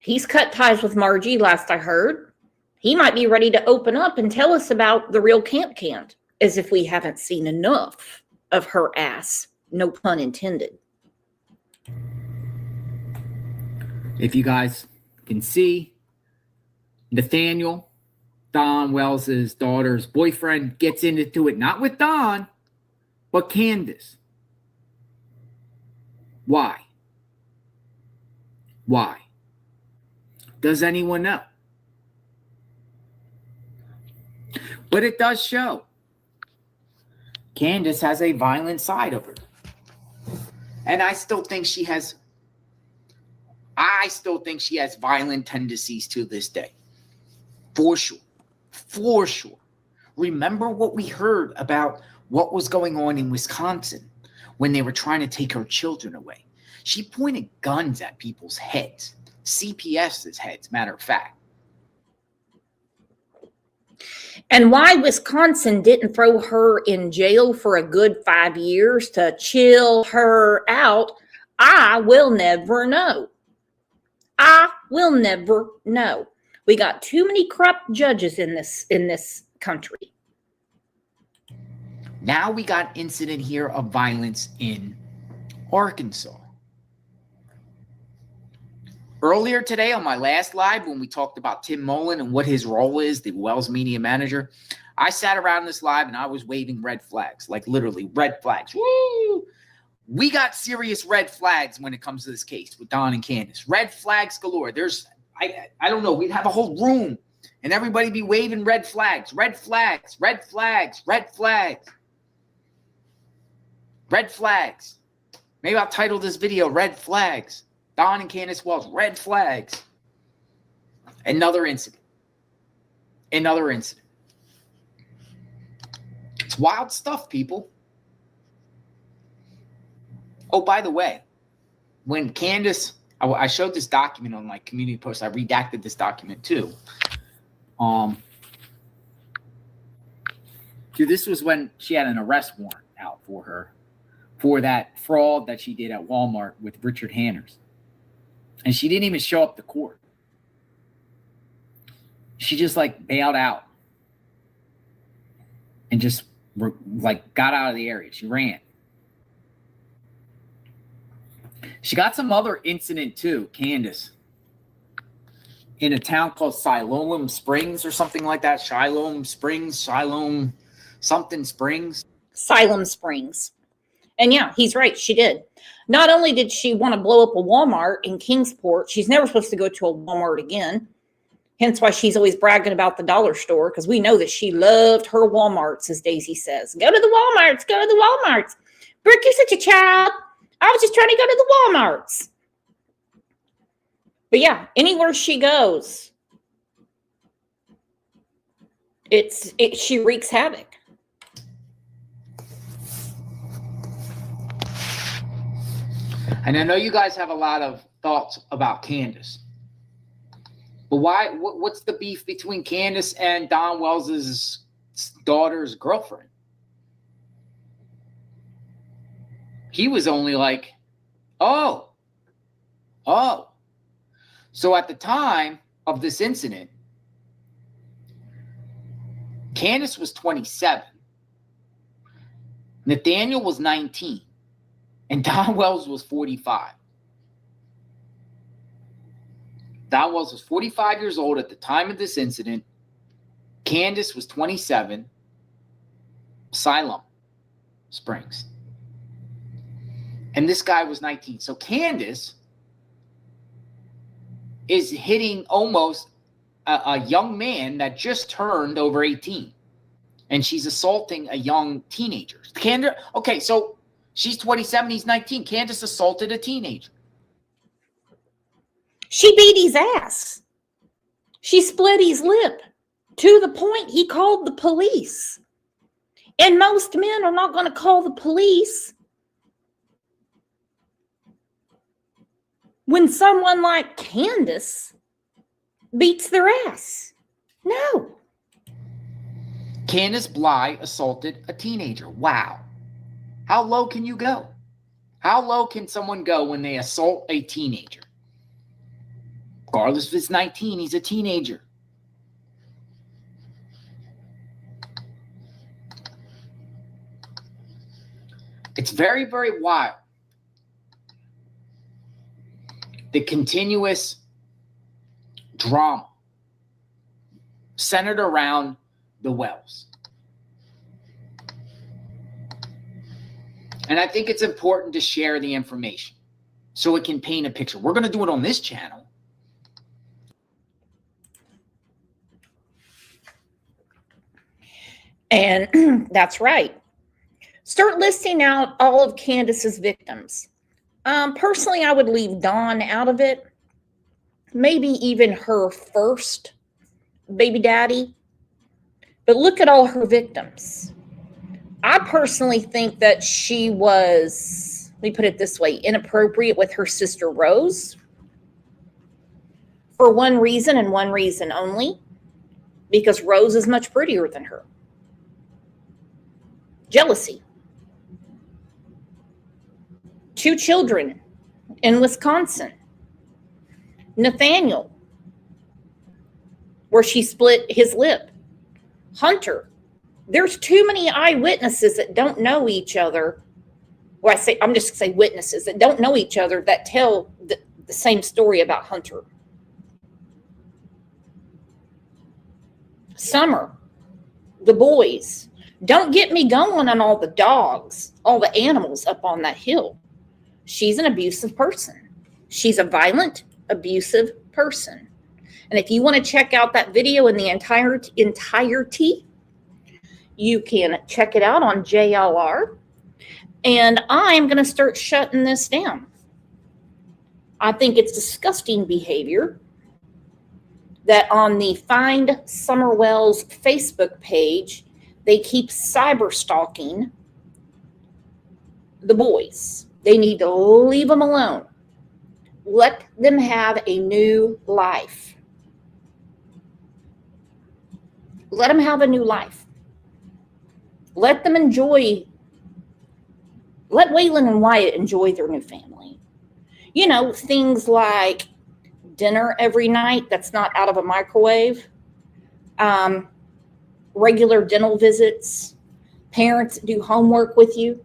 He's cut ties with Margie, last I heard. He might be ready to open up and tell us about the real Cant, as if we haven't seen enough of her ass. No pun intended. If you guys can see, Nathaniel, Don Wells' daughter's boyfriend, gets into it, not with Don, but Candace. Why? Why? Does anyone know? But it does show Candace has a violent side of her. And I still think she has violent tendencies to this day. For sure. For sure. Remember what we heard about what was going on in Wisconsin when they were trying to take her children away. She pointed guns at people's heads. CPS's heads, matter of fact. And why Wisconsin didn't throw her in jail for a good 5 years to chill her out, I will never know. I will never know. We got too many corrupt judges in this country. Now we got incident here of violence in Arkansas. Earlier today on my last live, when we talked about Tim Mullen and what his role is, the Wells media manager, I sat around this live and I was waving red flags, like literally red flags. Woo! We got serious red flags when it comes to this case with Don and Candace. Red flags galore. I don't know, we'd have a whole room and everybody be waving red flags, red flags, red flags, red flags, red flags. Maybe I'll title this video Red Flags. Don and Candace Wells, red flags. Another incident. Another incident. It's wild stuff, people. Oh, by the way, when Candace, I showed this document on my community post. I redacted this document too. This was when she had an arrest warrant out for her for that fraud that she did at Walmart with Richard Hanners. And she didn't even show up to court. She just like bailed out and just like got out of the area. She ran. She got some other incident too, Candace, in a town called Siloam Springs or something like that. Siloam Springs. And yeah, he's right. She did. Not only did she want to blow up a Walmart in Kingsport, she's never supposed to go to a Walmart again. Hence why she's always bragging about the dollar store, because we know that she loved her Walmarts, as Daisy says. Go to the Walmarts. Go to the Walmarts. Brooke, you're such a child. I was just trying to go to the Walmarts. But yeah, anywhere she goes, she wreaks havoc. And I know you guys have a lot of thoughts about Candace. But what's the beef between Candace and Don Wells' daughter's girlfriend? He was only like, oh. So at the time of this incident, Candace was 27. Nathaniel was 19. And Don Wells was 45. Don Wells was 45 years old at the time of this incident. Candace was 27. Siloam Springs. And this guy was 19. So Candace is hitting almost a young man that just turned over 18. And she's assaulting a young teenager. Okay, so she's 27, he's 19. Candace assaulted a teenager. She beat his ass. She split his lip to the point he called the police. And most men are not going to call the police when someone like Candace beats their ass. No. Candace Bly assaulted a teenager. Wow. How low can you go? How low can someone go when they assault a teenager? Regardless if it's 19, he's a teenager. It's very, very wild. The continuous drama centered around the Wells. And I think it's important to share the information so it can paint a picture. We're going to do it on this channel. And that's right. Start listing out all of Candace's victims. Personally, I would leave Dawn out of it. Maybe even her first baby daddy. But look at all her victims. I personally think that she was, let me put it this way, inappropriate with her sister Rose. For one reason and one reason only. Because Rose is much prettier than her. Jealousy. 2 children in Wisconsin. Nathaniel, where she split his lip. Hunter. There's too many eyewitnesses that don't know each other. Well, I'm just going to say witnesses that don't know each other that tell the same story about Hunter. Summer. The boys. Don't get me going on all the dogs, all the animals up on that hill. She's an abusive person. She's a violent, abusive person. And if you want to check out that video in the entirety, you can check it out on JLR. And I'm going to start shutting this down. I think it's disgusting behavior that on the Find Summer Wells Facebook page, they keep cyber stalking the boys. They need to leave them alone. Let them have a new life. Let them have a new life. Let them enjoy, let Waylon and Wyatt enjoy their new family. You know, things like dinner every night that's not out of a microwave. Regular dental visits. Parents do homework with you.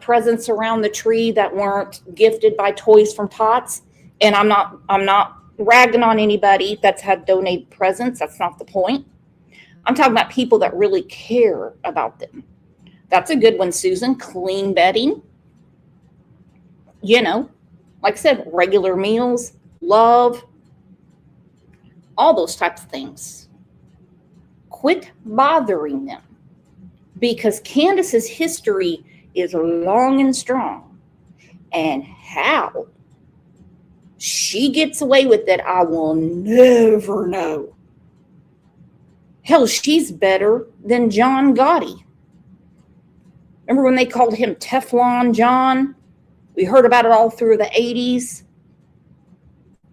Presents around the tree that weren't gifted by Toys from Tots. And I'm not ragging on anybody that's had donated presents. That's not the point. I'm talking about people that really care about them. That's a good one, Susan. Clean bedding. You know, like I said, regular meals, love, all those types of things. Quit bothering them, because Candace's history is long and strong. And how she gets away with it, I will never know. Hell, she's better than John Gotti. Remember when they called him Teflon John? We heard about it all through the 80s.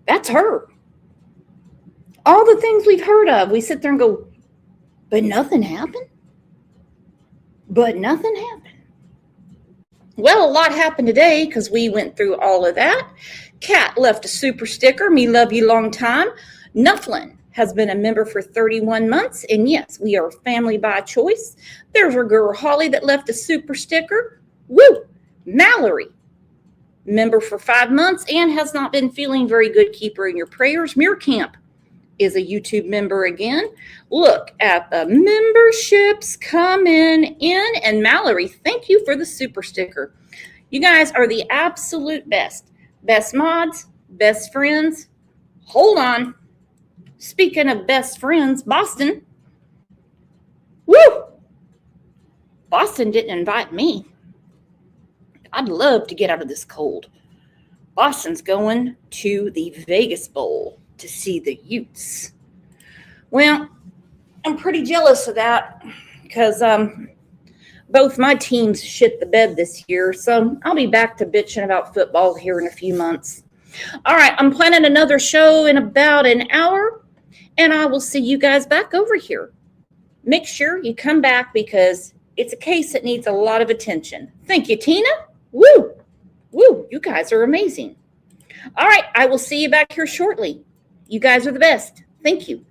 That's her. All the things we've heard of, we sit there and go, but nothing happened? But nothing happened. Well, a lot happened today because we went through all of that. Kat left a super sticker. Me love you long time. Nufflin has been a member for 31 months. And yes, we are family by choice. There's our girl Holly that left a super sticker. Woo! Mallory, member for 5 months and has not been feeling very good. Keep her in your prayers. Mirror Camp is a YouTube member again. Look at the memberships coming in. And Mallory, thank you for the super sticker. You guys are the absolute best. Best mods, best friends. Hold on. Speaking of best friends, Boston. Woo! Boston didn't invite me. I'd love to get out of this cold. Boston's going to the Vegas Bowl to see the Utes. Well, I'm pretty jealous of that because both my teams shit the bed this year. So I'll be back to bitching about football here in a few months. All right, I'm planning another show in about an hour, and I will see you guys back over here. Make sure you come back because it's a case that needs a lot of attention. Thank you, Tina. Woo! Woo! You guys are amazing. All right, I will see you back here shortly. You guys are the best. Thank you.